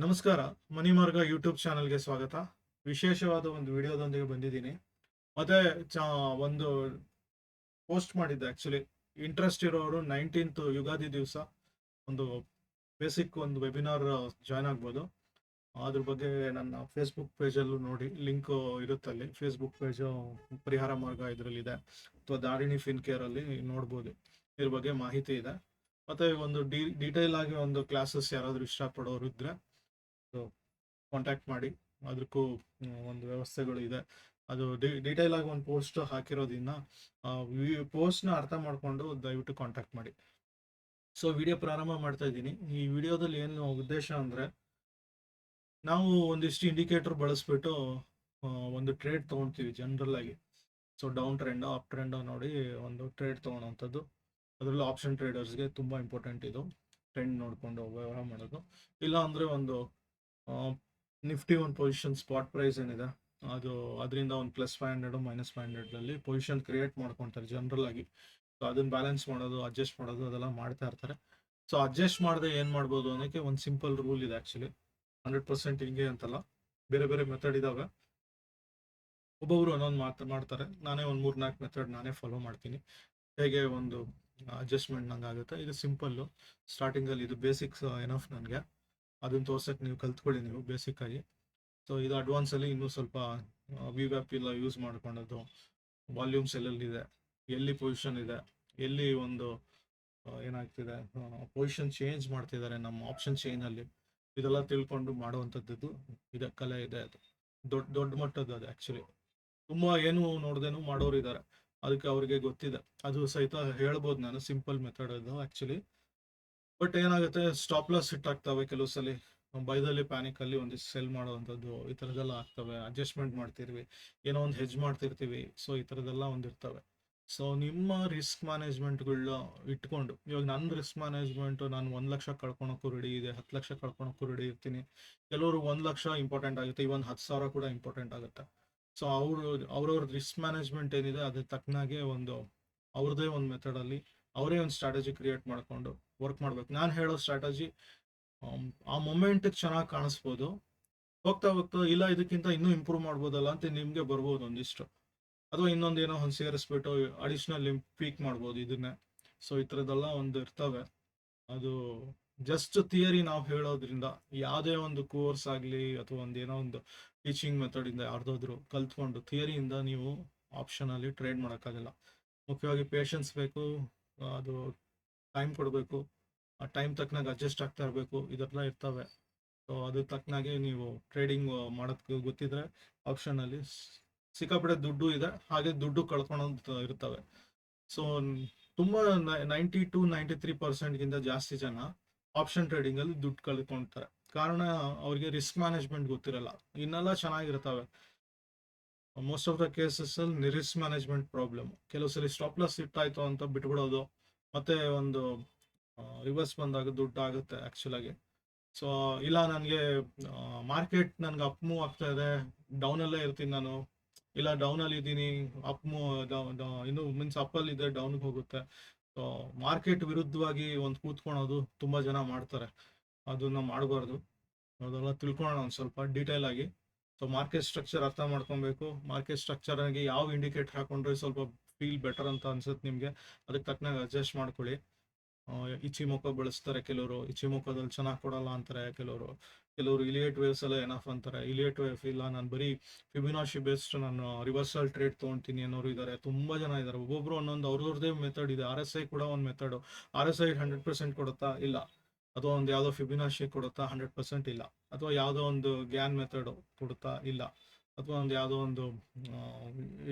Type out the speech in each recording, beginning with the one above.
ನಮಸ್ಕಾರ. ಮನಿಮಾರ್ಗ ಯೂಟ್ಯೂಬ್ ಚಾನಲ್ಗೆ ಸ್ವಾಗತ. ವಿಶೇಷವಾದ ಒಂದು ವಿಡಿಯೋದೊಂದಿಗೆ ಬಂದಿದ್ದೀನಿ. ಮತ್ತೆ ಚ ಒಂದು ಪೋಸ್ಟ್ ಮಾಡಿದ್ದೆ ಆಕ್ಚುಲಿ. ಇಂಟ್ರೆಸ್ಟ್ ಇರೋರು 19th ಯುಗಾದಿ ದಿವಸ ಒಂದು ಬೇಸಿಕ್ ಒಂದು ವೆಬಿನಾರ್ ಜಾಯ್ನ್ ಆಗ್ಬೋದು. ಅದ್ರ ಬಗ್ಗೆ ನನ್ನ ಫೇಸ್ಬುಕ್ ಪೇಜಲ್ಲೂ ನೋಡಿ, ಲಿಂಕ್ ಇರುತ್ತೆ ಅಲ್ಲಿ. ಫೇಸ್ಬುಕ್ ಪೇಜು ಪರಿಹಾರ ಮಾರ್ಗ ಇದರಲ್ಲಿದೆ, ಅಥವಾ ದಾರಿಣಿ ಫಿನ್ ಕೇರಲ್ಲಿ ನೋಡ್ಬೋದು. ಇದ್ರ ಬಗ್ಗೆ ಮಾಹಿತಿ ಇದೆ. ಮತ್ತೆ ಒಂದು ಡೀಟೇಲ್ ಆಗಿ ಒಂದು ಕ್ಲಾಸಸ್ ಯಾರಾದರೂ ಇಷ್ಟಪಡೋರು ಇದ್ರೆ ಕಾಂಟ್ಯಾಕ್ಟ್ ಮಾಡಿ. ಅದಕ್ಕೂ ಒಂದು ವ್ಯವಸ್ಥೆಗಳು ಇದೆ. ಅದು ಡೀಟೇಲ್ ಆಗಿ ಒಂದು ಪೋಸ್ಟ್ ಹಾಕಿರೋದ್ರಿಂದ ಪೋಸ್ಟ್ನ ಅರ್ಥ ಮಾಡ್ಕೊಂಡು ದಯವಿಟ್ಟು ಕಾಂಟ್ಯಾಕ್ಟ್ ಮಾಡಿ. ಸೊ ವಿಡಿಯೋ ಪ್ರಾರಂಭ ಮಾಡ್ತಾ ಇದ್ದೀನಿ. ಈ ವಿಡಿಯೋದಲ್ಲಿ ಏನು ಉದ್ದೇಶ ಅಂದರೆ, ನಾವು ಒಂದಿಷ್ಟು ಇಂಡಿಕೇಟರ್ ಬಳಸ್ಬಿಟ್ಟು ಒಂದು ಟ್ರೇಡ್ ತೊಗೊಳ್ತೀವಿ ಜನರಲ್ ಆಗಿ. So down trend up trend ನೋಡಿ ಒಂದು ಟ್ರೇಡ್ ತೊಗೊಳೋವಂಥದ್ದು. ಅದರಲ್ಲೂ ಆಪ್ಷನ್ ಟ್ರೇಡರ್ಸ್ಗೆ ತುಂಬ ಇಂಪಾರ್ಟೆಂಟ್ ಇದು, ಟ್ರೆಂಡ್ ನೋಡಿಕೊಂಡು ವ್ಯವಹಾರ ಮಾಡೋದು. ಇಲ್ಲ ಅಂದರೆ ಒಂದು ನಿಫ್ಟಿ ಒಂದು ಪೊಸಿಷನ್ ಸ್ಪಾಟ್ ಪ್ರೈಸ್ ಏನಿದೆ ಅದು, ಅದರಿಂದ ಒಂದು +500 -500 ಪೊಸಿಷನ್ ಕ್ರಿಯೇಟ್ ಮಾಡ್ಕೊತಾರೆ ಜನರಲ್ ಆಗಿ. ಸೊ ಅದನ್ನ ಬ್ಯಾಲೆನ್ಸ್ ಮಾಡೋದು, ಅಡ್ಜಸ್ಟ್ ಮಾಡೋದು ಅದೆಲ್ಲ ಮಾಡ್ತಾ ಇರ್ತಾರೆ. ಸೊ ಅಡ್ಜಸ್ಟ್ ಮಾಡದೆ ಏನು ಮಾಡ್ಬೋದು ಅನ್ನೋಕ್ಕೆ ಒಂದು ಸಿಂಪಲ್ ರೂಲ್ ಇದೆ ಆ್ಯಕ್ಚುಲಿ. 100% ಹಿಂಗೆ ಅಂತಲ್ಲ, ಬೇರೆ ಬೇರೆ ಮೆಥಡ್ ಇದ್ದಾವೆ. ಒಬ್ಬೊಬ್ರು ಒಂದೊಂದು ಮಾಡ್ತಾರೆ. ನಾನೇ ಒಂದು 3-4 ಮೆಥಡ್ ನಾನೇ ಫಾಲೋ ಮಾಡ್ತೀನಿ, ಹೇಗೆ ಒಂದು ಅಡ್ಜಸ್ಟ್ಮೆಂಟ್ ನಂಗೆ ಆಗುತ್ತೆ. ಇದು ಸಿಂಪಲ್ಲು ಸ್ಟಾರ್ಟಿಂಗಲ್ಲಿ, ಇದು ಬೇಸಿಕ್ಸ್ ಎನಫ್ ನನಗೆ. ಅದನ್ನ ತೋರ್ಸಕ್ಕೆ ನೀವು ಕಲ್ತ್ಕೊಳ್ಳಿ ನೀವು ಬೇಸಿಕ್ ಆಗಿ. ಸೊ ಇದು ಅಡ್ವಾನ್ಸಲ್ಲಿ ಇನ್ನೂ ಸ್ವಲ್ಪ ವಿ ವ್ಯಾಪ್ ಎಲ್ಲ ಯೂಸ್ ಮಾಡ್ಕೊಂಡದ್ದು, ವಾಲ್ಯೂಮ್ಸ್ ಎಲ್ಲೆಲ್ಲಿದೆ, ಎಲ್ಲಿ ಪೊಸಿಷನ್ ಇದೆ, ಎಲ್ಲಿ ಒಂದು ಏನಾಗ್ತಿದೆ, ಪೊಸಿಷನ್ ಚೇಂಜ್ ಮಾಡ್ತಿದ್ದಾರೆ ನಮ್ಮ ಆಪ್ಷನ್ ಚೈನಲ್ಲಿ, ಇದೆಲ್ಲ ತಿಳ್ಕೊಂಡು ಮಾಡುವಂಥದ್ದು ಇದೆ, ಕಲೆ ಇದೆ. ಅದು ದೊಡ್ಡ ದೊಡ್ಡ ಮಟ್ಟದ್ದು ಅದು ಆ್ಯಕ್ಚುಲಿ. ತುಂಬ ಏನು ನೋಡ್ದೇನು ಮಾಡೋರು ಇದ್ದಾರೆ, ಅದಕ್ಕೆ ಅವ್ರಿಗೆ ಗೊತ್ತಿದೆ. ಅದು ಸಹಿತ ಹೇಳ್ಬೋದು ನಾನು, ಸಿಂಪಲ್ ಮೆಥಡ್ ಅದು ಆ್ಯಕ್ಚುಲಿ. ಬಟ್ ಏನಾಗುತ್ತೆ, ಸ್ಟಾಪ್ ಲಾಸ್ ಹಿಟ್ ಆಗ್ತವೆ ಕೆಲವು ಸಲ. ಬೈದಲ್ಲಿ ಪ್ಯಾನಿಕಲ್ಲಿ ಒಂದಿಷ್ಟು ಸೆಲ್ ಮಾಡುವಂಥದ್ದು, ಈ ಥರದ್ದೆಲ್ಲ ಆಗ್ತವೆ. ಅಡ್ಜಸ್ಟ್ಮೆಂಟ್ ಮಾಡ್ತಿರ್ವಿ, ಏನೋ ಒಂದು ಹೆಜ್ ಮಾಡ್ತಿರ್ತೀವಿ. ಸೊ ಈ ಥರದ್ದೆಲ್ಲ ಒಂದಿರ್ತವೆ. ಸೊ ನಿಮ್ಮ ರಿಸ್ಕ್ ಮ್ಯಾನೇಜ್ಮೆಂಟ್ಗಳನ್ನ ಇಟ್ಕೊಂಡು, ಇವಾಗ ನನ್ನ ರಿಸ್ಕ್ ಮ್ಯಾನೇಜ್ಮೆಂಟು, ನಾನು 1 ಲಕ್ಷ ಕಳ್ಕೊಳಕ್ಕೂ ರೆಡಿ ಇದೆ, 10 ಲಕ್ಷ ಕಳ್ಕೊಳಕ್ಕೂ ರೆಡಿ ಇರ್ತೀನಿ. ಕೆಲವರು 1 ಲಕ್ಷ ಇಂಪಾರ್ಟೆಂಟ್ ಆಗುತ್ತೆ, ಇವನ್ 10,000 ಕೂಡ ಇಂಪಾರ್ಟೆಂಟ್ ಆಗುತ್ತೆ. ಸೊ ಅವ್ರವ್ರ ರಿಸ್ಕ್ ಮ್ಯಾನೇಜ್ಮೆಂಟ್ ಏನಿದೆ ಅದ್ರ ತಕ್ಕನಾಗೆ ಒಂದು ಅವ್ರದ್ದೇ ಒಂದು ಮೆಥಡಲ್ಲಿ ಅವರೇ ಒಂದು ಸ್ಟ್ರಾಟಜಿ ಕ್ರಿಯೇಟ್ ಮಾಡಿಕೊಂಡು ವರ್ಕ್ ಮಾಡ್ಬೇಕು. ನಾನು ಹೇಳೋ ಸ್ಟ್ರಾಟಜಿ ಆ ಮೊಮೆಂಟಿಗೆ ಚೆನ್ನಾಗಿ ಕಾಣಿಸ್ಬೋದು. ಹೋಗ್ತಾ ಹೋಗ್ತಾ ಇಲ್ಲ ಇದಕ್ಕಿಂತ ಇನ್ನೂ ಇಂಪ್ರೂವ್ ಮಾಡ್ಬೋದಲ್ಲ ಅಂತ ನಿಮಗೆ ಬರ್ಬೋದು ಒಂದಿಷ್ಟು, ಅಥವಾ ಇನ್ನೊಂದು ಏನೋ ಒಂದು ಸೇರಿಸ್ಬಿಟ್ಟು ಅಡಿಷ್ನಲ್ ಪೀಕ್ ಮಾಡ್ಬೋದು ಇದನ್ನೇ. ಸೊ ಈ ಥರದ್ದೆಲ್ಲ ಒಂದು ಇರ್ತವೆ. ಅದು ಜಸ್ಟ್ ಥಿಯರಿ ನಾವು ಹೇಳೋದ್ರಿಂದ, ಯಾವುದೇ ಒಂದು ಕೋರ್ಸ್ ಆಗಲಿ ಅಥವಾ ಒಂದು ಏನೋ ಒಂದು ಟೀಚಿಂಗ್ ಮೆಥಡಿಂದ ಯಾರ್ದಾದ್ರು ಕಲ್ತ್ಕೊಂಡು ಥಿಯರಿಯಿಂದ ನೀವು ಆಪ್ಷನಲ್ಲಿ ಟ್ರೇಡ್ ಮಾಡೋಕ್ಕಾಗಲ್ಲ. ಮುಖ್ಯವಾಗಿ ಪೇಷನ್ಸ್ ಬೇಕು, ಅದು ಟೈಮ್ ಕೊಡಬೇಕು, ಆ ಟೈಮ್ ತಕ್ಕನಾಗ ಅಡ್ಜಸ್ಟ್ ಆಗ್ತಾ ಇರಬೇಕು, ಇದೆಲ್ಲ ಇರ್ತವೆ. ಸೊ ಅದ್ರ ತಕ್ಕನಾಗೆ ನೀವು ಟ್ರೇಡಿಂಗ್ ಮಾಡೋದಕ್ಕೆ ಗೊತ್ತಿದ್ರೆ ಆಪ್ಷನಲ್ಲಿ ಸಿಕ್ಕಾಪಟ್ಟೆ ದುಡ್ಡು ಇದೆ, ಹಾಗೆ ದುಡ್ಡು ಕಳ್ಕೊಳೋದು ಇರ್ತವೆ. ಸೊ ತುಂಬ 92-93% ಜಾಸ್ತಿ ಜನ ಆಪ್ಷನ್ ಟ್ರೇಡಿಂಗಲ್ಲಿ ದುಡ್ಡು ಕಳ್ಕೊಳ್ತಾರೆ. ಕಾರಣ ಅವ್ರಿಗೆ ರಿಸ್ಕ್ ಮ್ಯಾನೇಜ್ಮೆಂಟ್ ಗೊತ್ತಿರಲ್ಲ. ಇನ್ನೆಲ್ಲ ಚೆನ್ನಾಗಿರ್ತವೆ, ಮೋಸ್ಟ್ ಆಫ್ ದ ಕೇಸಸ್ಸಲ್ಲಿ ರಿಸ್ಕ್ ಮ್ಯಾನೇಜ್ಮೆಂಟ್ ಪ್ರಾಬ್ಲಮ್. ಕೆಲವು ಸಲ ಸ್ಟಾಪ್ ಲಾಸ್ ಇಟ್ಟಾಯ್ತು ಅಂತ ಬಿಟ್ಬಿಡೋದು, ಮತ್ತೆ ಒಂದು ರಿವರ್ಸ್ ಬಂದಾಗ ದುಡ್ಡು ಆಗುತ್ತೆ ಆ್ಯಕ್ಚುಲಾಗಿ. ಸೊ ಇಲ್ಲ, ನನಗೆ ಮಾರ್ಕೆಟ್ ನನಗೆ ಅಪ್ ಮೂವ್ ಆಗ್ತಾ ಇದೆ, ಡೌನಲ್ಲೇ ಇರ್ತೀನಿ ನಾನು, ಇಲ್ಲ ಡೌನಲ್ಲಿ ಇದ್ದೀನಿ, ಅಪ್ ಮೂವ್ ಇನ್ನು ಮೀನ್ಸ್ ಅಪ್ಪಲ್ಲಿ ಇದೆ ಡೌನ್ಗೆ ಹೋಗುತ್ತೆ. ಸೊ ಮಾರ್ಕೆಟ್ ವಿರುದ್ಧವಾಗಿ ಒಂದು ಕೂತ್ಕೊಳೋದು ತುಂಬ ಜನ ಮಾಡ್ತಾರೆ. ಅದನ್ನ ಮಾಡಬಾರ್ದು. ಅದೆಲ್ಲ ತಿಳ್ಕೊಳ್ಳೋಣ ಒಂದು ಸ್ವಲ್ಪ ಡೀಟೇಲ್ ಆಗಿ. ಸೊ ಮಾರ್ಕೆಟ್ ಸ್ಟ್ರಕ್ಚರ್ ಅರ್ಥ ಮಾಡ್ಕೊಬೇಕು. ಮಾರ್ಕೆಟ್ ಸ್ಟ್ರಕ್ಚರ್ ಆಗಿ ಯಾವ ಇಂಡಿಕೇಟರ್ ಹಾಕೊಂಡ್ರೆ ಸ್ವಲ್ಪ ಫೀಲ್ ಬೆಟರ್ ಅಂತ ಅನ್ಸುತ್ತೆ ನಿಮಗೆ, ಅದಕ್ಕೆ ತಕ್ಕನಾಗಿ ಅಡ್ಜಸ್ಟ್ ಮಾಡ್ಕೊಳ್ಳಿ. ಇಚಿಮೊಕ ಬಳಸ್ತಾರೆ ಕೆಲವರು, ಇಚಿಮೊಕದಲ್ಲಿ ಚೆನ್ನಾಗಿ ಕೊಡಲ್ಲ ಅಂತಾರೆ ಕೆಲವರು ಇಲಿಯೇಟ್ ವೇವ್ಸ್ ಎಲ್ಲ ಎನಫ್ ಅಂತಾರೆ. ಇಲಿಯೇಟ್ ವೇವ್ ಇಲ್ಲ, ನಾನು ಬರೀ ಫಿಬಿನಾಶಿ ಬೇಸ್ಡ್ ನಾನು ರಿವರ್ಸಲ್ ಟ್ರೇಡ್ ತೊಗೊಳ್ತೀನಿ ಅನ್ನೋರು ಇದ್ದಾರೆ, ತುಂಬ ಜನ ಇದ್ದಾರೆ. ಒಬ್ಬೊಬ್ರು ಒಂದೊಂದು ಅವ್ರವ್ರದ್ದೇ ಮೆಥಡ್ ಇದೆ. RSI ಕೂಡ ಒಂದು ಮೆಥಡು. RSI 100% ಕೊಡುತ್ತಾ? ಇಲ್ಲ. ಅಥವಾ ಒಂದು ಯಾವುದೋ ಫಿಬಿನಾಶಿ ಕೊಡುತ್ತಾ? 100% ಇಲ್ಲ. ಅಥವಾ ಯಾವುದೋ ಒಂದು ಗ್ಯಾನ್ ಮೆಥಡು ಕೊಡುತ್ತಾ? ಇಲ್ಲ. ಅಥವಾ ಒಂದು ಯಾವುದೋ ಒಂದು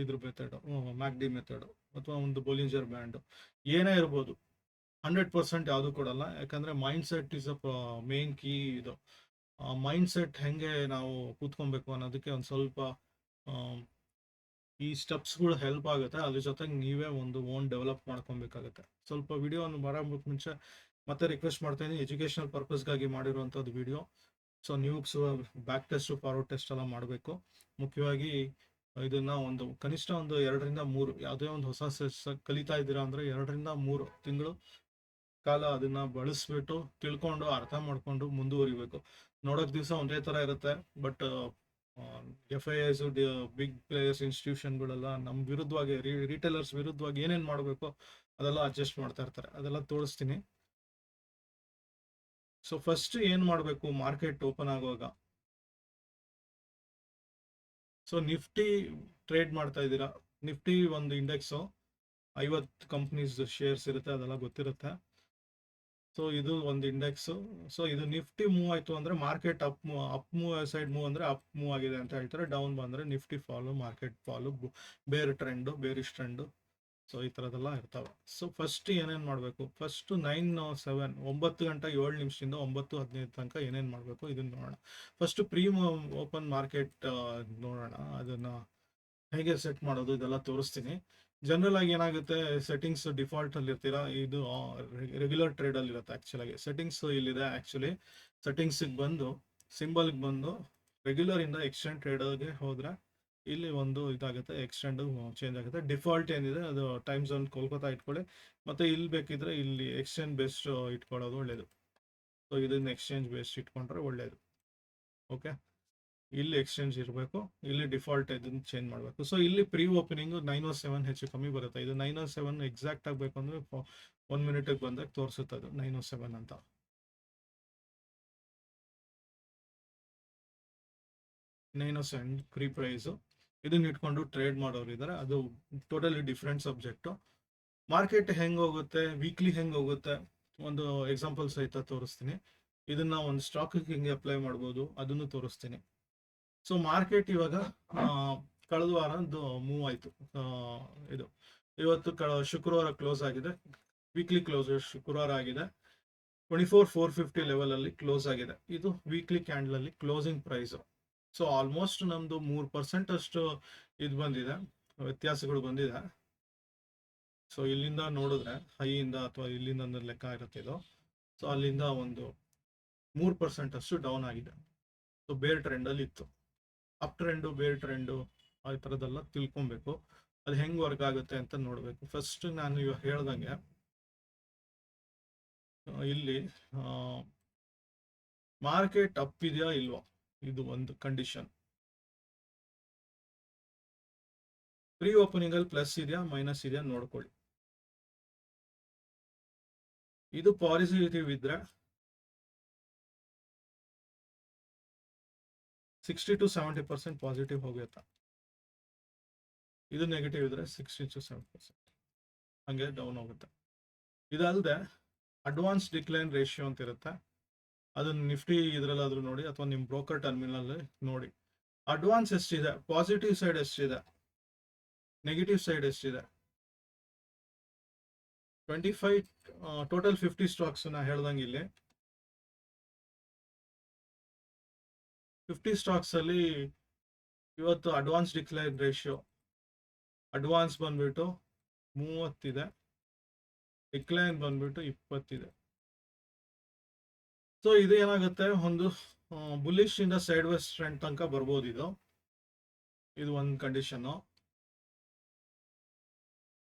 ಇದ್ರ ಮೆಥಡು, ಮ್ಯಾಕ್ಡಿ ಮೆಥಡು, ಅಥವಾ ಒಂದು ಬೊಲಿಂಜರ್ ಬ್ಯಾಂಡು, ಏನೇ ಇರ್ಬೋದು, 100% ಯಾವುದು ಕೊಡಲ್ಲ. ಯಾಕಂದರೆ mind set is a main key. ಇದು ಮೈಂಡ್ ಸೆಟ್ ಹೆಂಗೆ ನಾವು ಕೂತ್ಕೊಬೇಕು ಅನ್ನೋದಕ್ಕೆ ಒಂದು ಸ್ವಲ್ಪ ಈ ಸ್ಟೆಪ್ಸ್ಗಳು ಹೆಲ್ಪ್ ಆಗುತ್ತೆ. ಅದ್ರ ಜೊತೆಗೆ ನೀವೇ ಒಂದು ಓನ್ ಡೆವಲಪ್ ಮಾಡ್ಕೊಬೇಕಾಗುತ್ತೆ. ಸ್ವಲ್ಪ ವಿಡಿಯೋವನ್ನು ಬರೋಕ್ಕೆ ಮುಂಚೆ ಮತ್ತೆ ರಿಕ್ವೆಸ್ಟ್ ಮಾಡ್ತಾಯಿದ್ದೀನಿ, ಎಜುಕೇಷನಲ್ ಪರ್ಪಸ್ಗಾಗಿ ಮಾಡಿರುವಂಥದ್ದು ವಿಡಿಯೋ. ಸೊ ನೀವು ಬ್ಯಾಕ್ ಟೆಸ್ಟು ಫಾರ್ವರ್ಡ್ ಟೆಸ್ಟ್ ಎಲ್ಲ ಮಾಡಬೇಕು. ಮುಖ್ಯವಾಗಿ ಇದನ್ನು ಒಂದು ಕನಿಷ್ಠ ಒಂದು 2 ರಿಂದ 3, ಯಾವುದೇ ಒಂದು ಹೊಸ ಕಲಿತಾ ಇದ್ದೀರಾ ಅಂದರೆ 2 ರಿಂದ 3 ತಿಂಗಳು ಕಾಲ ಅದನ್ನ ಬಳಸ್ಬಿಟ್ಟು ತಿಳ್ಕೊಂಡು ಅರ್ಥ ಮಾಡ್ಕೊಂಡು ಮುಂದುವರಿಬೇಕು. ನೋಡೋಕ್ ದಿವಸ ಒಂದೇ ತರ ಇರುತ್ತೆ, ಬಟ್ FIIs ಬಿಗ್ ಪ್ಲೇಯರ್ಸ್ ಇನ್ಸ್ಟಿಟ್ಯೂಷನ್ಗಳೆಲ್ಲ ನಮ್ಮ ವಿರುದ್ಧವಾಗಿ ರಿಟೇಲರ್ಸ್ ವಿರುದ್ಧವಾಗಿ ಏನೇನ್ ಮಾಡಬೇಕು ಅದೆಲ್ಲ ಅಡ್ಜಸ್ಟ್ ಮಾಡ್ತಾ ಇರ್ತಾರೆ, ಅದೆಲ್ಲ ತೋರಿಸ್ತೀನಿ. ಸೊ ಫಸ್ಟ್ ಏನ್ ಮಾಡಬೇಕು, ಮಾರ್ಕೆಟ್ ಓಪನ್ ಆಗುವಾಗ ಸೊ ನಿಫ್ಟಿ ಟ್ರೇಡ್ ಮಾಡ್ತಾ ಇದ್ದೀರಾ. ನಿಫ್ಟಿ ಒಂದು ಇಂಡೆಕ್ಸು 50 ಕಂಪ್ನೀಸ್ ಶೇರ್ಸ್ ಇರುತ್ತೆ, ಅದೆಲ್ಲ ಗೊತ್ತಿರುತ್ತೆ. ಸೊ ಇದು ಒಂದು ಇಂಡೆಕ್ಸ್. ಸೊ ಇದು ನಿಫ್ಟಿ ಮೂವ್ ಆಯ್ತು ಅಂದ್ರೆ market up move side move ಅಂದ್ರೆ ಅಪ್ ಮೂವ್ ಆಗಿದೆ ಅಂತ ಹೇಳ್ತಾರೆ. ಡೌನ್ ಬಂದ್ರೆ ನಿಫ್ಟಿ ಫಾಲು, ಮಾರ್ಕೆಟ್ ಫಾಲು, ಬೇರೆ ಟ್ರೆಂಡು, ಬೇರಿಶ್ ಟ್ರೆಂಡು. ಸೊ ಈ ಥರದ್ದೆಲ್ಲ ಇರ್ತವೆ. ಸೊ ಫಸ್ಟ್ ಏನೇನು ಮಾಡಬೇಕು, ಫಸ್ಟ್ 9:07 9 ಗಂಟೆ 7 ನಿಮಿಷದಿಂದ 9:15 ತನಕ ಏನೇನು ಮಾಡಬೇಕು ಇದನ್ನ ನೋಡೋಣ. ಫಸ್ಟ್ ಓಪನ್ ಮಾರ್ಕೆಟ್ ನೋಡೋಣ, ಅದನ್ನ ಹೇಗೆ ಸೆಟ್ ಮಾಡೋದು ಇದೆಲ್ಲ ತೋರಿಸ್ತೀನಿ. ಜನರಲ್ ಆಗಿ ಏನಾಗುತ್ತೆ, ಸೆಟ್ಟಿಂಗ್ಸ್ ಡಿಫಾಲ್ಟ್ ಅಲ್ಲಿ ಇರ್ತೀರಾ, ಇದು ರೆಗ್ಯುಲರ್ ಟ್ರೇಡ್ ಅಲ್ಲಿ ಇರುತ್ತೆ. ಆಕ್ಚುಲ್ ಆಗಿ ಸೆಟ್ಟಿಂಗ್ಸ್ ಇಲ್ಲಿದೆ. ಆಕ್ಚುಲಿ ಸೆಟ್ಟಿಂಗ್ಸ್ ಬಂದು ಸಿಂಬಲ್ ಬಂದು ರೆಗ್ಯುಲರ್ ಇಂದ ಎಕ್ಸ್ಟೆಂಡ್ ಟ್ರೇಡರ್ಗೆ ಹೋದ್ರೆ ಇಲ್ಲಿ ಒಂದು ಇದಾಗುತ್ತೆ, ಎಕ್ಸ್ಟೆಂಡ್ ಚೇಂಜ್ ಆಗುತ್ತೆ. ಡಿಫಾಲ್ಟ್ ಏನಿದೆ ಅದು ಟೈಮ್ ಝೋನ್ ಕೋಲ್ಕತ್ತಾ ಇಟ್ಕೊಳ್ಳಿ, ಮತ್ತೆ ಇಲ್ಲಿ ಬೇಕಿದ್ರೆ ಇಲ್ಲಿ ಎಕ್ಸ್ಚೇಂಜ್ ಬೇಸ್ಡ್ ಇಟ್ಕೊಳ್ಳೋದು ಒಳ್ಳೇದು. ಸೊ ಇದನ್ನ ಎಕ್ಸ್ಚೇಂಜ್ ಬೇಸ್ಡ್ ಇಟ್ಕೊಂಡ್ರೆ ಒಳ್ಳೇದು. ಓಕೆ, ಇಲ್ಲಿ ಎಕ್ಸ್ಚೇಂಜ್ ಇರಬೇಕು, ಇಲ್ಲಿ ಡಿಫಾಲ್ಟ್ ಇದನ್ನ ಚೇಂಜ್ ಮಾಡಬೇಕು. ಸೊ ಇಲ್ಲಿ ಪ್ರೀ ಓಪನಿಂಗ್ 9:07 ಹೆಚ್ಚು ಕಮ್ಮಿ ಬರುತ್ತೆ. ಇದು 9:07 ಎಕ್ಸಾಕ್ಟ್ ಆಗಬೇಕು ಅಂದ್ರೆ 1 ಮಿನಿಟಿಗೆ ಬಂದಾಗ ತೋರಿಸುತ್ತೆ ಅದು 9:07 ಅಂತ. ಪ್ರೀ ಪ್ರೈಸ್ ಇದನ್ನ ಇಟ್ಕೊಂಡು ಟ್ರೇಡ್ ಮಾಡೋರು ಇದ್ದಾರೆ, ಅದು ಟೋಟಲಿ ಡಿಫ್ರೆಂಟ್ ಸಬ್ಜೆಕ್ಟು. ಮಾರ್ಕೆಟ್ ಹೆಂಗ್ ಹೋಗುತ್ತೆ, ವೀಕ್ಲಿ ಹೆಂಗ್ ಹೋಗುತ್ತೆ, ಒಂದು ಎಕ್ಸಾಂಪಲ್ ಸಹಿತ ತೋರಿಸ್ತೀನಿ. ಇದನ್ನ ಒಂದು ಸ್ಟಾಕ್ ಹೆಂಗೆ ಅಪ್ಲೈ ಮಾಡ್ಬೋದು ಅದನ್ನು ತೋರಿಸ್ತೀನಿ. ಸೊ ಮಾರ್ಕೆಟ್ ಇವಾಗ ಕಳೆದ ವಾರದ್ದು ಮೂವ್ ಆಯ್ತು. ಇದು ಇವತ್ತು ಶುಕ್ರವಾರ ಕ್ಲೋಸ್ ಆಗಿದೆ, ವೀಕ್ಲಿ ಕ್ಲೋಸ್ ಶುಕ್ರವಾರ ಆಗಿದೆ. 24,450 ಲೆವೆಲ್ ಅಲ್ಲಿ ಕ್ಲೋಸ್ ಆಗಿದೆ. ಇದು ವೀಕ್ಲಿ ಕ್ಯಾಂಡಲ್ ಅಲ್ಲಿ ಕ್ಲೋಸಿಂಗ್ ಪ್ರೈಸ್. ಸೊ ಆಲ್ಮೋಸ್ಟ್ ನಮ್ದು 3% ಅಷ್ಟು ಇದು ಬಂದಿದೆ, ವ್ಯತ್ಯಾಸಗಳು ಬಂದಿದೆ. ಸೊ ಇಲ್ಲಿಂದ ನೋಡಿದ್ರೆ ಹೈಯಿಂದ ಅಥವಾ ಇಲ್ಲಿಂದ ಲೆಕ್ಕ ಇರುತ್ತೆ ಇದು. ಸೊ ಅಲ್ಲಿಂದ ಒಂದು 3% ಅಷ್ಟು ಡೌನ್ ಆಗಿದೆ. ಸೊ ಬೇರೆ ಟ್ರೆಂಡ್ ಅಲ್ಲಿ ಇತ್ತು. ಅಪ್ ಟ್ರೆಂಡು, ಬೇರೆ ಟ್ರೆಂಡು, ಆ ಥರದ್ದೆಲ್ಲ ತಿಳ್ಕೊಬೇಕು. ಅದು ಹೆಂಗ್ ವರ್ಕ್ ಆಗುತ್ತೆ ಅಂತ ನೋಡ್ಬೇಕು. ಫಸ್ಟ್ ನಾನು ಇವಾಗ ಹೇಳ್ದಂಗೆ ಇಲ್ಲಿ ಮಾರ್ಕೆಟ್ ಅಪ್ ಇದೆಯಾ ಇಲ್ವಾ, ಇದು ಒಂದು ಕಂಡೀಷನ್. ಪ್ರೀ ಓಪನಿಂಗ್ ಅಲ್ಲಿ ಪ್ಲಸ್ ಇದೆಯಾ ಮೈನಸ್ ಇದೆಯಾ ನೋಡ್ಕೊಳ್ಳಿ. ಇದು ಪಾಸಿಟಿವ್ ಇದ್ರೆ 60 to 70% ಪಾಸಿಟಿವ್ ಹೋಗುತ್ತೆ. ಇದು ನೆಗೆಟಿವ್ ಇದ್ರೆ 60 to 70% ಹಂಗೆ ಡೌನ್ ಹೋಗುತ್ತೆ. ಇದಲ್ಲದೆ ಅಡ್ವಾನ್ಸ್ ಡಿಕ್ಲೈನ್ ರೇಷಿಯೋ ಅಂತ ಇರುತ್ತೆ, ಅದನ್ನ ನಿಫ್ಟಿ ಇದ್ರಲ್ಲಾದ್ರೂ ನೋಡಿ ಅಥವಾ ನಿಮ್ಮ ಬ್ರೋಕರ್ ಟರ್ಮಿನಲ್ ನೋಡಿ. ಅಡ್ವಾನ್ಸ್ ಎಷ್ಟಿದೆ, ಪಾಸಿಟಿವ್ ಸೈಡ್ ಎಷ್ಟಿದೆ, ನೆಗೆಟಿವ್ ಸೈಡ್ ಎಷ್ಟಿದೆ. 25 ಟೋಟಲ್ 50 ಸ್ಟಾಕ್ಸ್ ನಾ ಹೇಳ್ದಂಗೆ ಇಲ್ಲಿ 50 ಸ್ಟಾಕ್ಸ್ ಅಲ್ಲಿ ಇವತ್ತು ಅಡ್ವಾನ್ಸ್ ಡಿಕ್ಲೈನ್ ರೇಷಿಯೋ, ಅಡ್ವಾನ್ಸ್ ಬಂದ್ಬಿಟ್ಟು 30 ಇದೆ, ಡಿಕ್ಲೈನ್ ಬಂದ್ಬಿಟ್ಟು 20 ಇದೆ. ಸೊ ಇದು ಏನಾಗುತ್ತೆ, ಒಂದು ಬುಲ್ಲಿಶ್ ಇಂದ ಸೈಡ್ ವೇಸ್ ಟ್ರೆಂಡ್ ತನಕ ಬರ್ಬೋದು. ಇದು ಒಂದು ಕಂಡೀಷನ್.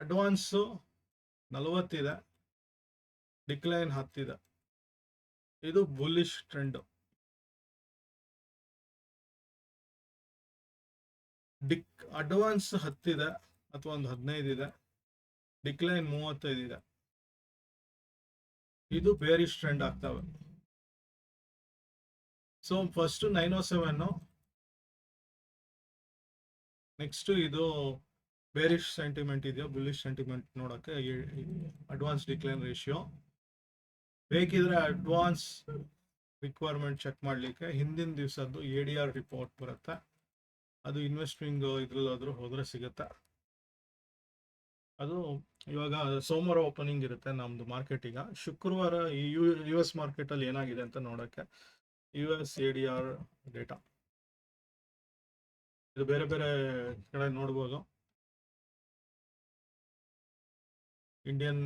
ಅಡ್ವಾನ್ಸ್ 40 ಇದೆ, ಡಿಕ್ಲೈನ್ 10 ಇದೆ, ಇದು ಬುಲ್ಲಿಶ್ ಟ್ರೆಂಡ್. ಅಡ್ವಾನ್ಸ್ 10 ಇದೆ ಅಥವಾ ಒಂದು 15 ಇದೆ, ಡಿಕ್ಲೈನ್ 35 ಇದೆ, ಇದು ಬೇರಿಶ್ ಟ್ರೆಂಡ್ ಆಗ್ತವೆ. ಸೊ ಫಸ್ಟ್ 9:07, ನೆಕ್ಸ್ಟ್ ಇದು ಬೇರಿಶ್ ಸೆಂಟಿಮೆಂಟ್ ಇದೆಯೋ ಬುಲ್ಲಿಶ್ ಸೆಂಟಿಮೆಂಟ್ ನೋಡಕ್ಕೆ ಅಡ್ವಾನ್ಸ್ ಡಿಕ್ಲೈನ್ ರೇಷಿಯೋ. ಬೇಕಿದ್ರೆ ಅಡ್ವಾನ್ಸ್ ರಿಕ್ವೈರ್ಮೆಂಟ್ ಚೆಕ್ ಮಾಡ್ಲಿಕ್ಕೆ ಹಿಂದಿನ ದಿವಸದ್ದು ADR ರಿಪೋರ್ಟ್ ಬರುತ್ತೆ, ಅದು ಇನ್ವೆಸ್ಟಿಂಗ್ ಇದ್ರಲ್ಲಾದ್ರೂ ಹೋದ್ರೆ ಸಿಗುತ್ತೆ. ಅದು ಇವಾಗ ಸೋಮವಾರ ಓಪನಿಂಗ್ ಇರುತ್ತೆ ನಮ್ದು ಮಾರ್ಕೆಟ್. ಈಗ ಶುಕ್ರವಾರ US ಮಾರ್ಕೆಟ್ ಅಲ್ಲಿ ಏನಾಗಿದೆ ಅಂತ ನೋಡಕ್ಕೆ US ADR ಡೇಟಾ ಇದು ಬೇರೆ ಬೇರೆ ಕಡೆ ನೋಡ್ಬೋದು. ಇಂಡಿಯನ್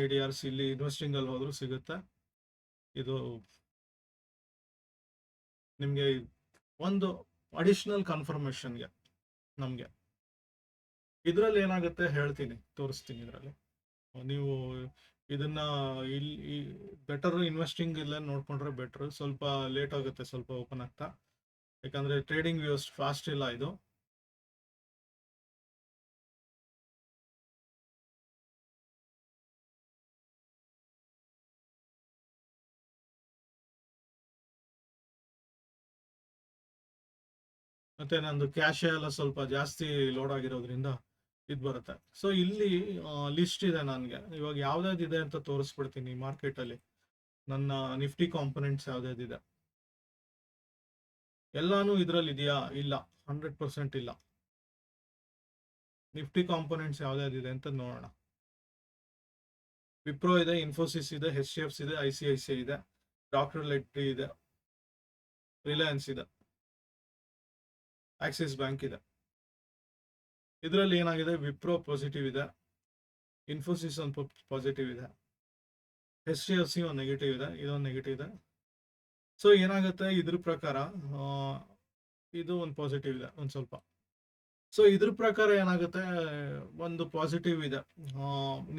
ADRs ಇಲ್ಲಿ ಇನ್ವೆಸ್ಟಿಂಗ್ ಅಲ್ಲಿ ಹೋದ್ರೂ ಸಿಗುತ್ತೆ. ಇದು ನಿಮ್ಗೆ ಒಂದು ಅಡಿಷನಲ್ ಕನ್ಫರ್ಮೇಶನ್ಗೆ ನಮ್ಗೆ ಇದ್ರಲ್ಲಿ ಏನಾಗುತ್ತೆ ಹೇಳ್ತೀನಿ, ತೋರಿಸ್ತೀನಿ. ಇದರಲ್ಲಿ ನೀವು ಇದನ್ನ ಇಲ್ಲಿ ಬೆಟರ್ ಇನ್ವೆಸ್ಟಿಂಗ್ ಇಲ್ಲ ನೋಡ್ಕೊಂಡ್ರೆ ಬೆಟರ್. ಸ್ವಲ್ಪ ಲೇಟ್ ಆಗುತ್ತೆ ಸ್ವಲ್ಪ ಓಪನ್ ಆಗ್ತಾ, ಯಾಕಂದ್ರೆ ಟ್ರೇಡಿಂಗ್ ವ್ಯೂಸ್ ಫಾಸ್ಟ್ ಇಲ್ಲ ಇದು. ಮತ್ತೆ ನಂದು ಕ್ಯಾಶ್ ಎಲ್ಲ ಸ್ವಲ್ಪ ಜಾಸ್ತಿ ಲೋಡ್ ಆಗಿರೋದ್ರಿಂದ ಇದು ಬರುತ್ತೆ. ಸೊ ಇಲ್ಲಿ ಲಿಸ್ಟ್ ಇದೆ ನನಗೆ, ಇವಾಗ ಯಾವ್ದಾವ್ದಿದೆ ಅಂತ ತೋರಿಸ್ಬಿಡ್ತೀನಿ ಮಾರ್ಕೆಟ್ ಅಲ್ಲಿ. ನನ್ನ ನಿಫ್ಟಿ ಕಾಂಪೊನೆಂಟ್ಸ್ ಯಾವ್ದಾವ್ದಿದೆ ಎಲ್ಲಾನು ಇದ್ರಲ್ಲಿ ಇದೆಯಾ? ಇಲ್ಲ, 100% ಇಲ್ಲ. ನಿಫ್ಟಿ ಕಾಂಪೊನೆಂಟ್ಸ್ ಯಾವ್ದಾವ್ದಿದೆ ಅಂತ ನೋಡೋಣ. ವಿಪ್ರೋ ಇದೆ, ಇನ್ಫೋಸಿಸ್ ಇದೆ, HDFC ಇದೆ, ICICI ಇದೆ, ಡಾಕ್ಟರ್ ಲೆಟ್ರಿ ಇದೆ, ರಿಲಯನ್ಸ್ ಇದೆ, ಆಕ್ಸಿಸ್ ಬ್ಯಾಂಕ್ ಇದೆ. ಇದರಲ್ಲಿ ಏನಾಗಿದೆ, ವಿಪ್ರೋ ಪಾಸಿಟಿವ್ ಇದೆ, ಇನ್ಫೋಸಿಸ್ ಒಂದು ಪಾಸಿಟಿವ್ ಇದೆ, HDFC ಒಂದು ನೆಗೆಟಿವ್ ಇದೆ, ಇದೊಂದು ನೆಗೆಟಿವ್ ಇದೆ. ಸೊ ಏನಾಗುತ್ತೆ ಇದ್ರ ಪ್ರಕಾರ, ಇದು ಒಂದು ಪಾಸಿಟಿವ್ ಇದೆ ಒಂದು ಸ್ವಲ್ಪ. ಸೊ ಇದ್ರ ಪ್ರಕಾರ ಏನಾಗುತ್ತೆ, ಒಂದು ಪಾಸಿಟಿವ್ ಇದೆ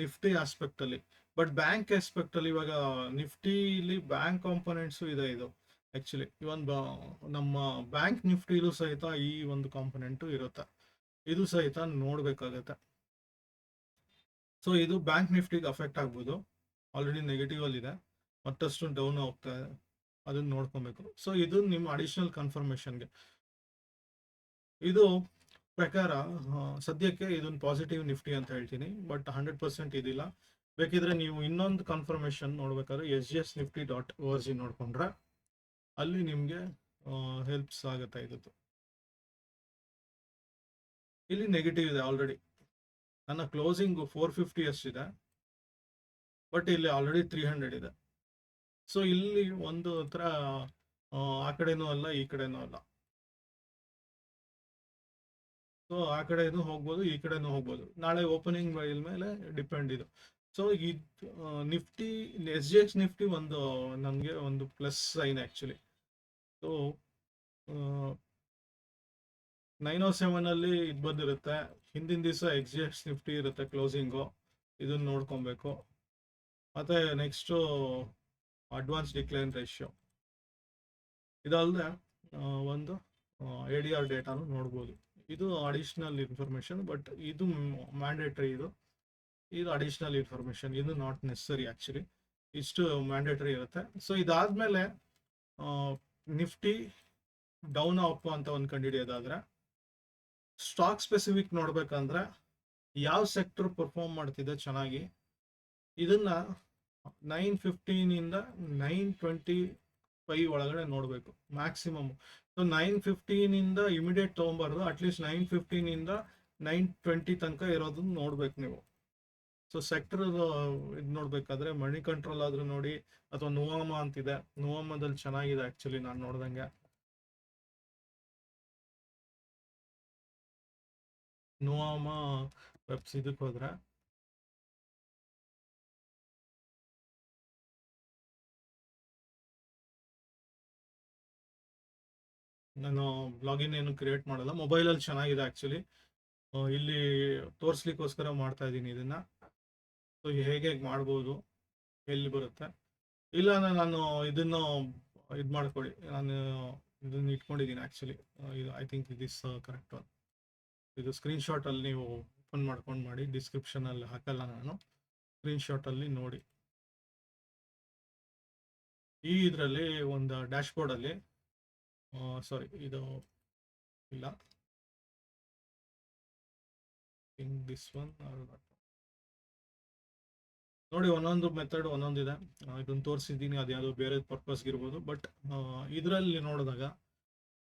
ನಿಫ್ಟಿ ಆಸ್ಪೆಕ್ಟ್ ಅಲ್ಲಿ. ಬಟ್ ಬ್ಯಾಂಕ್ ಆಸ್ಪೆಕ್ಟ್ ಅಲ್ಲಿ ಇವಾಗ ನಿಫ್ಟಿಲಿ ಬ್ಯಾಂಕ್ ಕಾಂಪೊನೆಂಟ್ಸ್ ಇದೆ. ಇದು ಆಕ್ಚುಲಿ ಇವನ್ ನಮ್ಮ ಬ್ಯಾಂಕ್ ನಿಫ್ಟಿಲೂ ಸಹಿತ ಈ ಒಂದು ಕಾಂಪೊನೆಂಟ್ ಇರುತ್ತೆ, ಇದು ಸಹಿತ ನೋಡ್ಬೇಕಾಗತ್ತೆ. ಸೊ ಇದು ಬ್ಯಾಂಕ್ ನಿಫ್ಟಿಗೆ ಅಫೆಕ್ಟ್ ಆಗ್ಬೋದು, ಆಲ್ರೆಡಿ ನೆಗೆಟಿವ್ ಅಲ್ಲಿ ಇದೆ, ಮತ್ತಷ್ಟು ಡೌನ್ ಹೋಗ್ತಾ ಇದೆ, ಅದನ್ನ ನೋಡ್ಕೊಬೇಕು. ಸೊ ಇದು ನಿಮ್ಮ ಅಡಿಷನಲ್ ಕನ್ಫರ್ಮೇಶನ್ಗೆ. ಇದು ಪ್ರಕಾರ ಸದ್ಯಕ್ಕೆ ಇದೊಂದು ಪಾಸಿಟಿವ್ ನಿಫ್ಟಿ ಅಂತ ಹೇಳ್ತೀನಿ, ಬಟ್ 100% ಇದಿಲ್ಲ. ಬೇಕಿದ್ರೆ ನೀವು ಇನ್ನೊಂದು ಕನ್ಫರ್ಮೇಶನ್ ನೋಡ್ಬೇಕಾದ್ರೆ sgsnifty.org ನೋಡ್ಕೊಂಡ್ರೆ ಅಲ್ಲಿ ನಿಮ್ಗೆ ಹೆಲ್ಪ್ಸ್ ಆಗುತ್ತೆ. ಇದು ಇಲ್ಲಿ ನೆಗೆಟಿವ್ ಇದೆ ಆಲ್ರೆಡಿ. ನನ್ನ ಕ್ಲೋಸಿಂಗ್ 450 ಎಷ್ಟಿದೆ, ಬಟ್ ಇಲ್ಲಿ ಆಲ್ರೆಡಿ 300 ಇದೆ. ಸೊ ಇಲ್ಲಿ ಒಂದು ಹತ್ರ ಆ ಕಡೆನೂ ಅಲ್ಲ ಈ ಕಡೆನೂ ಅಲ್ಲ. ಸೊ ಆ ಕಡೆನೂ ಹೋಗ್ಬೋದು, ಈ ಕಡೆನೂ ಹೋಗ್ಬೋದು, ನಾಳೆ ಓಪನಿಂಗ್ ಮೇಲೆ ಡಿಪೆಂಡ್ ಇದು. ಸೊ ಈ ನಿಫ್ಟಿ SGX ನಿಫ್ಟಿ ಒಂದು ನನಗೆ ಒಂದು ಪ್ಲಸ್ ಸೈನ್ ಆ್ಯಕ್ಚುಲಿ. ಸೊ 907 ಅಲ್ಲಿ ಇದು ಬಂದಿರುತ್ತೆ, ಹಿಂದಿನ ದಿವಸ SGX ನಿಫ್ಟಿ ಇರುತ್ತೆ ಕ್ಲೋಸಿಂಗು, ಇದನ್ನ ನೋಡ್ಕೊಬೇಕು. ಮತ್ತೆ ನೆಕ್ಸ್ಟು ಅಡ್ವಾನ್ಸ್ ಡಿಕ್ಲೈನ್ ರೇಷಿಯೋ, ಇದಲ್ಲದೆ ಒಂದು ADR ಡೇಟಾನು ನೋಡ್ಬೋದು. ಇದು ಅಡಿಷನಲ್ ಇನ್ಫಾರ್ಮೇಶನ್, ಬಟ್ ಇದು ಮ್ಯಾಂಡೇಟರಿ. ಇದು ಅಡಿಷನಲ್ ಇನ್ಫಾರ್ಮೇಶನ್, ಇದು ನಾಟ್ ನೆಸಸರಿ ಆ್ಯಕ್ಚುಲಿ, ಇಷ್ಟು ಮ್ಯಾಂಡೇಟರಿ ಇರುತ್ತೆ. ಸೊ ಇದಾದ್ಮೇಲೆ ನಿಫ್ಟಿ ಡೌನ್ ಅಪ್ ಅಂತ ಒಂದು ಕಂಡುಹಿಡಿಯೋದಾದ್ರೆ, ಸ್ಟಾಕ್ ಸ್ಪೆಸಿಫಿಕ್ ನೋಡ್ಬೇಕಂದ್ರೆ ಯಾವ ಸೆಕ್ಟರ್ ಪರ್ಫಾರ್ಮ್ ಮಾಡ್ತಿದೆ ಚೆನ್ನಾಗಿ, ಇದನ್ನ 915 925 ಒಳಗಡೆ ನೋಡಬೇಕು ಮ್ಯಾಕ್ಸಿಮಮ್. ಸೊ 915 ಇಮಿಡಿಯೇಟ್ ತೊಗೊಂಬಾರ್ದು, ಅಟ್ಲೀಸ್ಟ್ 915 920 ತನಕ ಇರೋದನ್ನ ನೋಡ್ಬೇಕು ನೀವು. ಸೊ ಸೆಕ್ಟರ್ ಇದು ನೋಡ್ಬೇಕಾದ್ರೆ ಮನಿ ಕಂಟ್ರೋಲ್ ಆದ್ರೂ ನೋಡಿ, ಅಥವಾ ನುವಾಮ ಅಂತಿದೆ, ನುವಾಮದಲ್ಲಿ ಚೆನ್ನಾಗಿದೆ ಆಕ್ಚುಲಿ ನಾನು ನೋಡ್ದಂಗೆ. ನುವಾಮ ವೆಬ್ಸ್ ಇದಕ್ಕೆ ಹೋದ್ರೆ ನಾನು ಲಾಗಿನ್ ಏನು ಕ್ರಿಯೇಟ್ ಮಾಡಲ್ಲ, ಮೊಬೈಲಲ್ಲಿ ಚೆನ್ನಾಗಿದೆ ಆಕ್ಚುಲಿ. ಇಲ್ಲಿ ತೋರಿಸ್ಲಿಕ್ಕೋಸ್ಕರ ಮಾಡ್ತಾ ಇದ್ದೀನಿ ಇದನ್ನ. ಸೊ ಹೇಗೆ ಮಾಡ್ಬೋದು, ಎಲ್ಲಿ ಬರುತ್ತೆ, ಇಲ್ಲ ನಾನು ಇದನ್ನು ಇದು ಮಾಡ್ಕೊಳ್ಳಿ, ನಾನು ಇದನ್ನ ಇಟ್ಕೊಂಡಿದ್ದೀನಿ ಆಕ್ಚುಲಿ. ಇದು I think this correct one. ಇದು ಸ್ಕ್ರೀನ್ಶಾಟ್ ಅಲ್ಲಿ ನೀವು ಓಪನ್ ಮಾಡ್ಕೊಂಡು ಮಾಡಿ, ಡಿಸ್ಕ್ರಿಪ್ಷನ್ ಅಲ್ಲಿ ಹಾಕಲ್ಲ ನಾನು, ಸ್ಕ್ರೀನ್ಶಾಟ್ ಅಲ್ಲಿ ನೋಡಿ. ಈ ಇದರಲ್ಲಿ ಒಂದು ಡ್ಯಾಶ್ ಬೋರ್ಡ್ ಅಲ್ಲಿ, ಸಾರಿ ಇದು ಇಲ್ಲ, ದಿಸ್ ಒನ್ ನೋಡಿ, ಒಂದೊಂದು ಮೆಥಡ್ ಒಂದೊಂದಿದೆ. ಇದನ್ನು ತೋರಿಸಿದ್ದೀನಿ, ಅದು ಯಾವುದೋ ಬೇರೆ ಪರ್ಪಸ್ಗೆ ಇರ್ಬೋದು. ಬಟ್ ಇದರಲ್ಲಿ ನೋಡಿದಾಗ,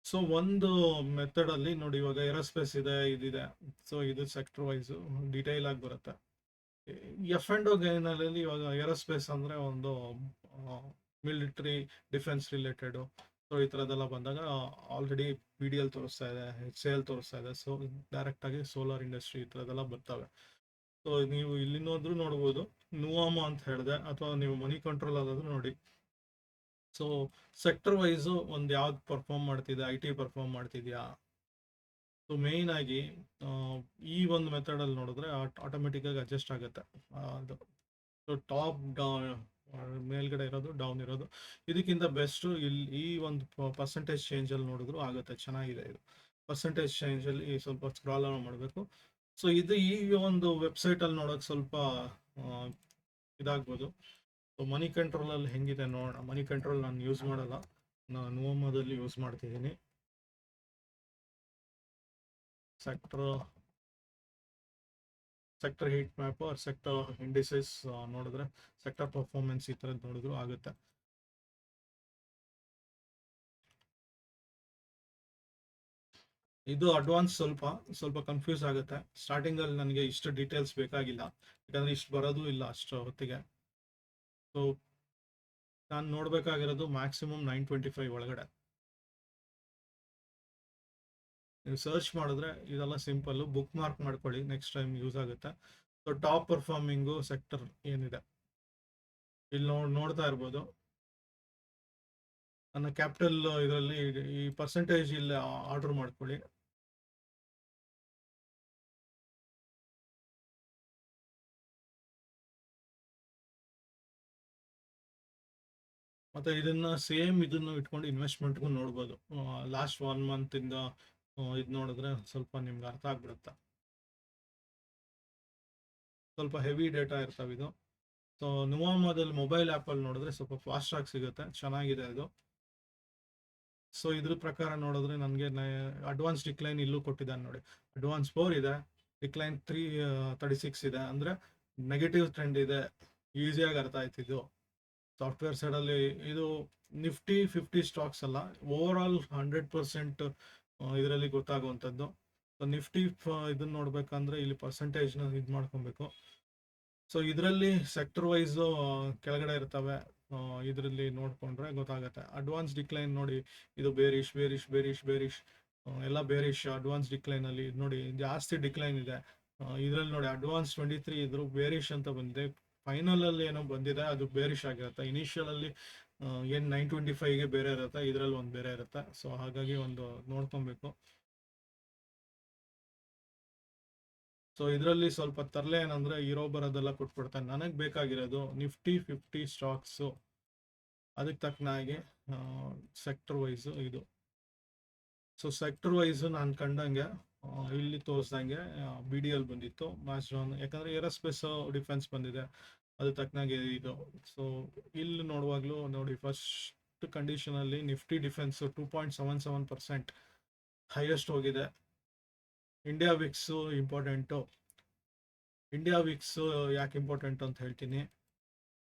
ಸೊ ಒಂದು ಮೆಥಡ್ ಅಲ್ಲಿ ನೋಡಿ, ಇವಾಗ ಏರೋಸ್ಪೇಸ್ ಇದೆ, ಇದಿದೆ. ಸೊ ಇದು ಸೆಕ್ಟರ್ ವೈಸ್ ಡೀಟೈಲ್ ಆಗಿ ಬರುತ್ತೆ. F&O ಗೈನಲ್ಲಿ ಇವಾಗ ಏರೋಸ್ಪೇಸ್ ಅಂದ್ರೆ ಒಂದು ಮಿಲಿಟರಿ ಡಿಫೆನ್ಸ್ ರಿಲೇಟೆಡ್, ಸೊ ಈ ಥರದ್ದೆಲ್ಲ ಬಂದಾಗ ಆಲ್ರೆಡಿ PDL ತೋರಿಸ್ತಾ ಇದೆ, HCL ತೋರಿಸ್ತಾ ಇದೆ. ಸೊ ಡೈರೆಕ್ಟ್ ಆಗಿ ಸೋಲಾರ್ ಇಂಡಸ್ಟ್ರಿ ಈ ಥರದ್ದೆಲ್ಲ ಬರ್ತವೆ. ಸೊ ನೀವು ಇಲ್ಲಿ ನೋಡ್ಬೋದು, ನುವಾಮ ಅಂತ ಹೇಳಿದೆ, ಅಥವಾ ನೀವು ಮನಿ ಕಂಟ್ರೋಲ್ ಆದಾದ್ರೂ ನೋಡಿ. ಸೊ ಸೆಕ್ಟರ್ ವೈಸು ಒಂದು ಯಾವ್ದು ಪರ್ಫಾರ್ಮ್ ಮಾಡ್ತಿದೆ, IT ಪರ್ಫಾರ್ಮ್ ಮಾಡ್ತಿದ್ಯಾ, ಸೊ ಮೇಯ್ನ್ ಆಗಿ ಈ ಒಂದು ಮೆಥಡಲ್ಲಿ ನೋಡಿದ್ರೆ ಆಟೋಮೆಟಿಕ್ಕಾಗಿ ಅಡ್ಜಸ್ಟ್ ಆಗುತ್ತೆ. ಅದು ಟಾಪ್ ಮೇಲ್ಗಡೆ ಇರೋದು ಡೌನ್ ಇರೋದು ಇದಕ್ಕಿಂತ ಬೆಸ್ಟ್ ಇಲ್ಲಿ ಈ ಒಂದು ಪರ್ಸೆಂಟೇಜ್ ಚೇಂಜಲ್ಲಿ ನೋಡಿದ್ರು ಆಗುತ್ತೆ. ಚೆನ್ನಾಗಿದೆ ಇದು. ಪರ್ಸೆಂಟೇಜ್ ಚೇಂಜಲ್ಲಿ ಸ್ವಲ್ಪ ಸ್ಕ್ರಾಲ್ ಮಾಡಬೇಕು. ಸೊ ಇದು ಈ ಒಂದು ವೆಬ್ಸೈಟಲ್ಲಿ ನೋಡೋಕೆ ಸ್ವಲ್ಪ ಇದಾಗ್ಬೋದು. ಸೊ ಮನಿ ಕಂಟ್ರೋಲಲ್ಲಿ ಹೆಂಗಿದೆ ನೋಡೋಣ. ಮನಿ ಕಂಟ್ರೋಲ್ ನಾನು ಯೂಸ್ ಮಾಡಲ್ಲ, ನಾನು ನೋಮೋದಲ್ಲಿ ಯೂಸ್ ಮಾಡ್ತಿದ್ದೀನಿ. Sector heat map or sector indices ನೋಡಿದ್ರೆ ಸೆಕ್ಟರ್ ಪರ್ಫಾರ್ಮೆನ್ಸ್ ಈ ಥರದ್ದು ನೋಡಿದ್ರು ಆಗುತ್ತೆ. ಇದು ಅಡ್ವಾನ್ಸ್ ಸ್ವಲ್ಪ ಕನ್ಫ್ಯೂಸ್ ಆಗುತ್ತೆ. ಸ್ಟಾರ್ಟಿಂಗಲ್ಲಿ ನನಗೆ ಇಷ್ಟು ಡೀಟೇಲ್ಸ್ ಬೇಕಾಗಿಲ್ಲ, ಯಾಕಂದರೆ ಇಷ್ಟು ಬರೋದು ಇಲ್ಲ ಅಷ್ಟು ಹೊತ್ತಿಗೆ. ಸೊ ನಾನು ನೋಡಬೇಕಾಗಿರೋದು ಮ್ಯಾಕ್ಸಿಮಮ್ 925 ಒಳಗಡೆ. ನೀವು ಸರ್ಚ್ ಮಾಡಿದ್ರೆ ಇದೆಲ್ಲ ಸಿಂಪಲ್ಲು, ಬುಕ್ ಮಾರ್ಕ್ ಮಾಡ್ಕೊಳ್ಳಿ, ನೆಕ್ಸ್ಟ್ ಟೈಮ್ ಯೂಸ್ ಆಗುತ್ತೆ. ಸೊ ಟಾಪ್ ಪರ್ಫಾರ್ಮಿಂಗು ಸೆಕ್ಟರ್ ಏನಿದೆ ಇಲ್ಲಿ ನೋಡ್ತಾ ಇರ್ಬೋದು. ನನ್ನ ಕ್ಯಾಪಿಟಲ್ ಇದರಲ್ಲಿ ಈ ಪರ್ಸೆಂಟೇಜ್ ಇಲ್ಲಿ ಆರ್ಡರ್ ಮಾಡ್ಕೊಳ್ಳಿ. ಮತ್ತು ಇದನ್ನು ಇಟ್ಕೊಂಡು ಇನ್ವೆಸ್ಟ್ಮೆಂಟ್ಗೂ ನೋಡ್ಬೋದು. ಲಾಸ್ಟ್ 1 ಮಂತಿಂದ ಇದು ನೋಡಿದ್ರೆ ಸ್ವಲ್ಪ ನಿಮ್ಗೆ ಅರ್ಥ ಆಗ್ಬಿಡುತ್ತೆ. ಸ್ವಲ್ಪ ಹೆವಿ ಡೇಟಾ ಇರ್ತವೆ ಇದು. ಸೊ ನುವಾಮದಲ್ಲಿ ಮೊಬೈಲ್ ಆ್ಯಪಲ್ಲಿ ನೋಡಿದ್ರೆ ಸ್ವಲ್ಪ ಫಾಸ್ಟಾಗಿ ಸಿಗುತ್ತೆ, ಚೆನ್ನಾಗಿದೆ ಅದು. ಸೊ ಇದ್ರ ಪ್ರಕಾರ ನೋಡಿದ್ರೆ ನನಗೆ ಅಡ್ವಾನ್ಸ್ ಡಿಕ್ಲೈನ್ ಇಲ್ಲೂ ಕೊಟ್ಟಿದ್ದಾನೆ ನೋಡಿ. ಅಡ್ವಾನ್ಸ್ 4 ಇದೆ, ಡಿಕ್ಲೈನ್ 36 ಇದೆ, ಅಂದರೆ ನೆಗೆಟಿವ್ ಟ್ರೆಂಡ್ ಇದೆ. ಈಸಿಯಾಗಿ ಅರ್ಥ ಆಯ್ತಿದ್ದು. ಸಾಫ್ಟ್ವೇರ್ ಸೈಡಲ್ಲಿ ಇದು ನಿಫ್ಟಿ 50 ಸ್ಟಾಕ್ಸ್ ಅಲ್ಲ, ಓವರ್ ಆಲ್ 100% ಇದರಲ್ಲಿ ಗೊತ್ತಾಗುವಂಥದ್ದು. ಸೊ ನಿಫ್ಟಿ ಇದನ್ನ ನೋಡ್ಬೇಕಂದ್ರೆ ಇಲ್ಲಿ ಪರ್ಸೆಂಟೇಜ್ನ ಇದು ಮಾಡ್ಕೊಬೇಕು. ಸೊ ಇದರಲ್ಲಿ ಸೆಕ್ಟರ್ ವೈಸು ಕೆಳಗಡೆ ಇರ್ತವೆ, ಇದರಲ್ಲಿ ನೋಡಿಕೊಂಡ್ರೆ ಗೊತ್ತಾಗುತ್ತೆ. ಅಡ್ವಾನ್ಸ್ ಡಿಕ್ಲೈನ್ ನೋಡಿ, ಇದು ಬೇರಿಶ್ ಎಲ್ಲ ಬೇರಿಶ್. ಅಡ್ವಾನ್ಸ್ ಡಿಕ್ಲೈನಲ್ಲಿ ನೋಡಿ ಜಾಸ್ತಿ ಡಿಕ್ಲೈನ್ ಇದೆ. ಇದರಲ್ಲಿ ನೋಡಿ ಅಡ್ವಾನ್ಸ್ 23 ಇದ್ರು ಬೇರಿಶ್ ಅಂತ ಬಂದಿದೆ. ಫೈನಲಲ್ಲಿ ಏನೋ ಬಂದಿದೆ ಅದು ಬೇರಿಶ್ ಆಗಿರುತ್ತೆ. ಇನಿಷಿಯಲಲ್ಲಿ ಏನು 925ಗೆ ಬೇರೆ ಇರುತ್ತೆ, ಇದರಲ್ಲಿ ಒಂದು ಬೇರೆ ಇರುತ್ತೆ. ಸೊ ಹಾಗಾಗಿ ಒಂದು ನೋಡ್ಕೊಬೇಕು. ಸೊ ಇದರಲ್ಲಿ ಸ್ವಲ್ಪ ತರಲೆ ಏನಂದ್ರೆ ಇರೋ ಬರೋದೆಲ್ಲ ಕೊಟ್ಬಿಡ್ತಾನೆ. ನನಗೆ ಬೇಕಾಗಿರೋದು ನಿಫ್ಟಿ 50 ಸ್ಟಾಕ್ಸು, ಅದಕ್ಕೆ ತಕ್ಕನಾಗಿ ಸೆಕ್ಟರ್ ವೈಸು ಇದು. ಸೊ ಸೆಕ್ಟರ್ ವೈಸು ನಾನು ಕಂಡಂಗೆ ಇಲ್ಲಿ ತೋರಿಸ್ದಂಗೆ BDL ಬಂದಿತ್ತು, ಮ್ಯಾಚ್ಡಾನ್, ಯಾಕಂದರೆ ಏರೋಸ್ಪೇಸ್ ಡಿಫೆನ್ಸ್ ಬಂದಿದೆ, ಅದು ತಕ್ಕನಾಗಿ ಇದು. ಸೊ ಇಲ್ಲಿ ನೋಡುವಾಗಲೂ ನೋಡಿ, ಫಸ್ಟ್ ಕಂಡೀಷನಲ್ಲಿ ನಿಫ್ಟಿ ಡಿಫೆನ್ಸು 2.77% ಹೈಯೆಸ್ಟ್ ಹೋಗಿದೆ. India wicks important. India wicks ಯಾಕೆ ಇಂಪಾರ್ಟೆಂಟ್ ಅಂತ ಹೇಳ್ತೀನಿ.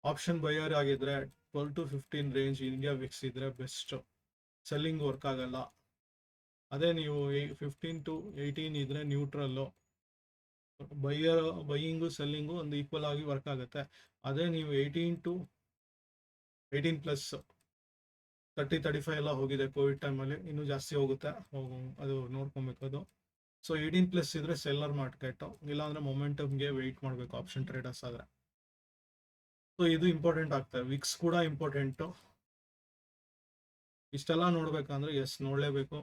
ಆಪ್ಷನ್ ಬೈಯರ್ ಆಗಿದ್ರೆ 12 to 15 ರೇಂಜ್ ಇಂಡಿಯಾ ವಿಕ್ಸ್ ಇದ್ರೆ ಬೆಸ್ಟು, ಸೆಲ್ಲಿಂಗ್ ವರ್ಕ್ ಆಗಲ್ಲ. ಅದೇ ನೀವು 15 to 18 ಇದ್ರೆ ನ್ಯೂಟ್ರಲ್ಲು, ಬೈಯಿಂಗು ಸೆಲ್ಲಿಂಗು ಒಂದು ಈಕ್ವಲ್ ಆಗಿ ವರ್ಕ್ ಆಗುತ್ತೆ. ಅದೇ ನೀವು 18 to 18+, 30-35 ಎಲ್ಲ ಹೋಗಿದೆ ಕೋವಿಡ್ ಟೈಮಲ್ಲಿ, ಇನ್ನೂ ಜಾಸ್ತಿ ಹೋಗುತ್ತೆ, ಅದು ನೋಡ್ಕೊಬೇಕು ಅದು. ಸೊ 18+ ಇದ್ರೆ ಸೆಲ್ಲರ್ ಮಾರ್ಕೆಟು, ಇಲ್ಲಾಂದರೆ ಮೊಮೆಂಟಮ್ಗೆ ವೆಯ್ಟ್ ಮಾಡಬೇಕು ಆಪ್ಷನ್ ಟ್ರೇಡರ್ಸ್ ಆದರೆ. ಸೊ ಇದು ಇಂಪಾರ್ಟೆಂಟ್ ಆಗ್ತದೆ. ವಿಕ್ಸ್ ಕೂಡ ಇಂಪಾರ್ಟೆಂಟು. ಇಷ್ಟೆಲ್ಲ ನೋಡ್ಬೇಕಂದ್ರೆ ನೋಡಲೇಬೇಕು.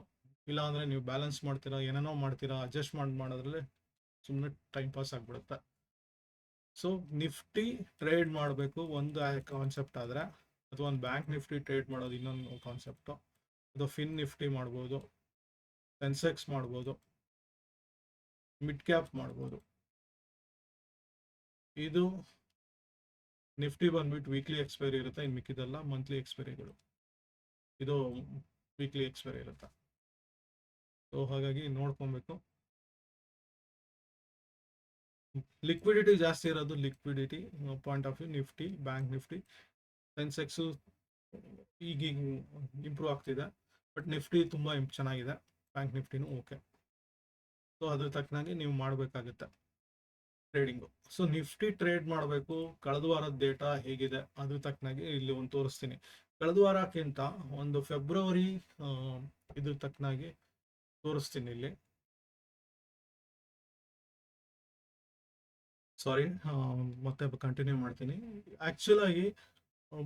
ಇಲ್ಲಾಂದರೆ ನೀವು ಬ್ಯಾಲೆನ್ಸ್ ಮಾಡ್ತೀರಾ, ಏನೇನೋ ಮಾಡ್ತೀರಾ, ಅಡ್ಜಸ್ಟ್ ಮಾಡೋದ್ರಲ್ಲಿ ಸುಮ್ಮನೆ ಟೈಮ್ ಪಾಸ್ ಆಗಿಬಿಡುತ್ತೆ. ಸೊ ನಿಫ್ಟಿ ಟ್ರೇಡ್ ಮಾಡಬೇಕು ಒಂದು ಕಾನ್ಸೆಪ್ಟ್ ಆದರೆ, ಅಥವಾ ಒಂದು ಬ್ಯಾಂಕ್ ನಿಫ್ಟಿ ಟ್ರೇಡ್ ಮಾಡೋದು ಇನ್ನೊಂದು ಕಾನ್ಸೆಪ್ಟು. ಅದು ಫಿನ್ ನಿಫ್ಟಿ ಮಾಡ್ಬೋದು, ಸೆನ್ಸೆಕ್ಸ್ ಮಾಡ್ಬೋದು, ಮಿಡ್ ಕ್ಯಾಪ್ ಮಾಡ್ಬೋದು. ಇದು ನಿಫ್ಟಿ ಬಂದ್ಬಿಟ್ಟು ವೀಕ್ಲಿ ಎಕ್ಸ್ಪೈರಿ ಇರುತ್ತೆ, ಇನ್ನು ಮಿಕ್ಕಿದೆಲ್ಲ ಮಂತ್ಲಿ ಎಕ್ಸ್ಪೈರಿಗಳು. ಇದು ವೀಕ್ಲಿ ಎಕ್ಸ್ಪೈರಿ ಇರುತ್ತೆ. ಸೊ ಹಾಗಾಗಿ ನೋಡ್ಕೊಬೇಕು. ಲಿಕ್ವಿಡಿಟಿ ಜಾಸ್ತಿ ಇರೋದು, liquidity point of view Nifty, bank Nifty. Sensex ಈಗೀಗ ಇಂಪ್ರೂವ್ ಆಗ್ತಿದೆ, ಬಟ್ ನಿಫ್ಟಿ ತುಂಬ ಚೆನ್ನಾಗಿದೆ, ಬ್ಯಾಂಕ್ ನಿಫ್ಟಿನೂ ಓಕೆ. ಸೊ ಅದ್ರ ತಕ್ಕನಾಗಿ ನೀವು ಮಾಡಬೇಕಾಗುತ್ತೆ ಟ್ರೇಡಿಂಗು. ಸೊ ನಿಫ್ಟಿ ಟ್ರೇಡ್ ಮಾಡಬೇಕು. ಕಳೆದ ವಾರದ ಡೇಟಾ ಹೇಗಿದೆ ಅದ್ರ ತಕ್ಕನಾಗಿ ಇಲ್ಲಿ ಒಂದು ತೋರಿಸ್ತೀನಿ. ಕಳೆದ ವಾರಕ್ಕಿಂತ ಒಂದು ಫೆಬ್ರವರಿ ಇದ್ರ ತಕ್ಕನಾಗಿ ತೋರಿಸ್ತೀನಿ ಇಲ್ಲಿ. ಸಾರಿ, ಮತ್ತೆ ಕಂಟಿನ್ಯೂ ಮಾಡ್ತೀನಿ. ಆ್ಯಕ್ಚುಲಾಗಿ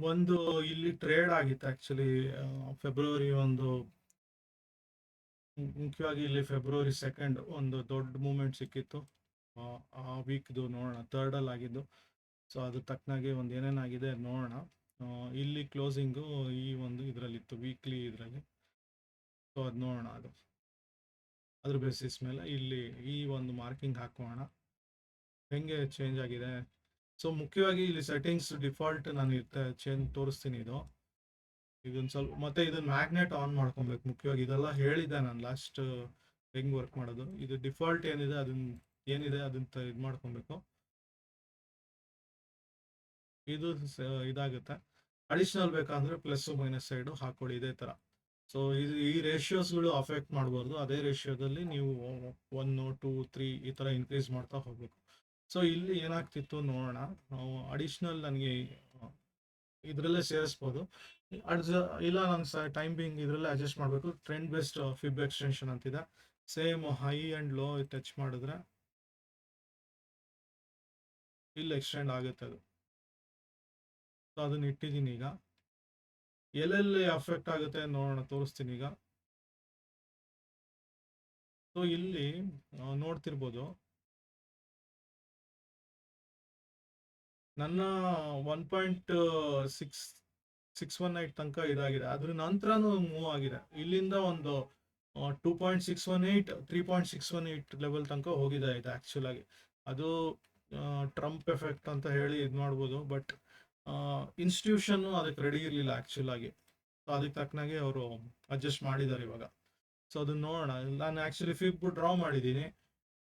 ಒಂದು ಇಲ್ಲಿ ಟ್ರೇಡ್ ಆಗಿತ್ತು. ಆ್ಯಕ್ಚುಲಿ ಫೆಬ್ರವರಿ ಒಂದು ಮುಖ್ಯವಾಗಿ ಇಲ್ಲಿ ಫೆಬ್ರವರಿ 2 ಒಂದು ದೊಡ್ಡ ಮೂಮೆಂಟ್ ಸಿಕ್ಕಿತ್ತು. ಆ ವೀಕ್ದು ನೋಡೋಣ, ಥರ್ಡಲ್ಲಿ ಆಗಿದ್ದು. ಸೊ ಅದು ತಕ್ಕನಾಗಿ ಒಂದು ಏನೇನಾಗಿದೆ ನೋಡೋಣ. ಇಲ್ಲಿ ಕ್ಲೋಸಿಂಗು ಈ ಒಂದು ಇದರಲ್ಲಿತ್ತು, ವೀಕ್ಲಿ ಇದರಲ್ಲಿ. ಸೊ ಅದು ನೋಡೋಣ, ಅದು ಅದ್ರ ಬೇಸಿಸ್ ಮೇಲೆ ಇಲ್ಲಿ ಈ ಒಂದು ಮಾರ್ಕಿಂಗ್ ಹಾಕೋಣ ಹೆಂಗೆ ಚೇಂಜ್ ಆಗಿದೆ. ಸೊ ಮುಖ್ಯವಾಗಿ ಇಲ್ಲಿ ಸೆಟ್ಟಿಂಗ್ಸ್ ಡಿಫಾಲ್ಟ್ ನಾನು ಚೇಂಜ್ ತೋರಿಸ್ತೀನಿ. ಇದೊಂದು ಸ್ವಲ್ಪ ಮತ್ತೆ ಇದನ್ನ ಮ್ಯಾಗ್ನೆಟ್ ಆನ್ ಮಾಡ್ಕೊಬೇಕು. ಮುಖ್ಯವಾಗಿ ಇದೆಲ್ಲ ಹೇಳಿದ್ದೆ ನಾನು ಲಾಸ್ಟ್ ಹೆಂಗ್ ವರ್ಕ್ ಮಾಡೋದು. ಇದು ಡಿಫಾಲ್ಟ್ ಏನಿದೆ ಅದನ್ನ ಇದು ಮಾಡ್ಕೊಬೇಕು. ಇದು ಇದಾಗುತ್ತೆ. ಅಡಿಷನಲ್ ಬೇಕಂದ್ರೆ ಪ್ಲಸ್ ಮೈನಸ್ ಸೈಡು ಹಾಕೊಳ್ಳಿ ಇದೇ ತರ. ಸೊ ಈ ರೇಷಿಯೋಸ್ಗಳು ಅಫೆಕ್ಟ್ ಮಾಡಬಾರ್ದು. ಅದೇ ರೇಷಿಯೋದಲ್ಲಿ ನೀವು 1, 2, 3 ಈ ತರ ಇನ್ಕ್ರೀಸ್ ಮಾಡ್ತಾ ಹೋಗ್ಬೇಕು. ಸೊ ಇಲ್ಲಿ ಏನಾಗ್ತಿತ್ತು ನೋಡೋಣ. ನಾವು ಅಡಿಷನಲ್ ನನಗೆ ಇದರಲ್ಲೇ ಸೇರಿಸ್ಬೋದು, ಇಲ್ಲ ನಾನು ಟೈಮ್ ಬಿಂಗ್ ಇದರಲ್ಲೇ ಅಡ್ಜಸ್ಟ್ ಮಾಡಬೇಕು. ಟ್ರೆಂಡ್ ಬೆಸ್ಟ್ ಫಿಬ್ ಎಕ್ಸ್ಟೆನ್ಷನ್ ಅಂತಿದೆ. Same high and low touch ಮಾಡಿದ್ರೆ ಇಲ್ಲಿ ಎಕ್ಸ್ಟೆಂಡ್ ಆಗುತ್ತೆ ಅದು. ಸೊ ಅದನ್ನ ಇಟ್ಟಿದ್ದೀನಿ. ಈಗ ಎಲ್ಲೆಲ್ಲಿ ಅಫೆಕ್ಟ್ ಆಗುತ್ತೆ ನೋಡೋಣ, ತೋರಿಸ್ತೀನಿ ಈಗ. ಸೊ ಇಲ್ಲಿ ನೋಡ್ತಿರ್ಬೋದು ನನ್ನ 1.618 ತನಕ ಇದಾಗಿದೆ. ಅದ್ರ ನಂತರನೂ ಮೂವ್ ಆಗಿದೆ. ಇಲ್ಲಿಂದ ಒಂದು 2.618 3.618 ಲೆವೆಲ್ ತನಕ ಹೋಗಿದೆ ಇದು ಆಕ್ಚುಲ್ ಆಗಿ. ಅದು ಟ್ರಂಪ್ ಎಫೆಕ್ಟ್ ಅಂತ ಹೇಳಿ ಇದು ಮಾಡ್ಬೋದು. ಬಟ್ ಇನ್ಸ್ಟಿಟ್ಯೂಷನ್ ಅದಕ್ಕೆ ರೆಡಿ ಇರಲಿಲ್ಲ ಆಕ್ಚುಲ್ ಆಗಿ. ಸೊ ಅದಕ್ಕೆ ತಕ್ಕನಾಗೆ ಅವರು ಅಡ್ಜಸ್ಟ್ ಮಾಡಿದ್ದಾರೆ ಇವಾಗ. ಸೊ ಅದನ್ನ ನೋಡೋಣ. ನಾನು ಆಕ್ಚುಲಿ ಫಿಬ್ ಡ್ರಾ ಮಾಡಿದ್ದೀನಿ.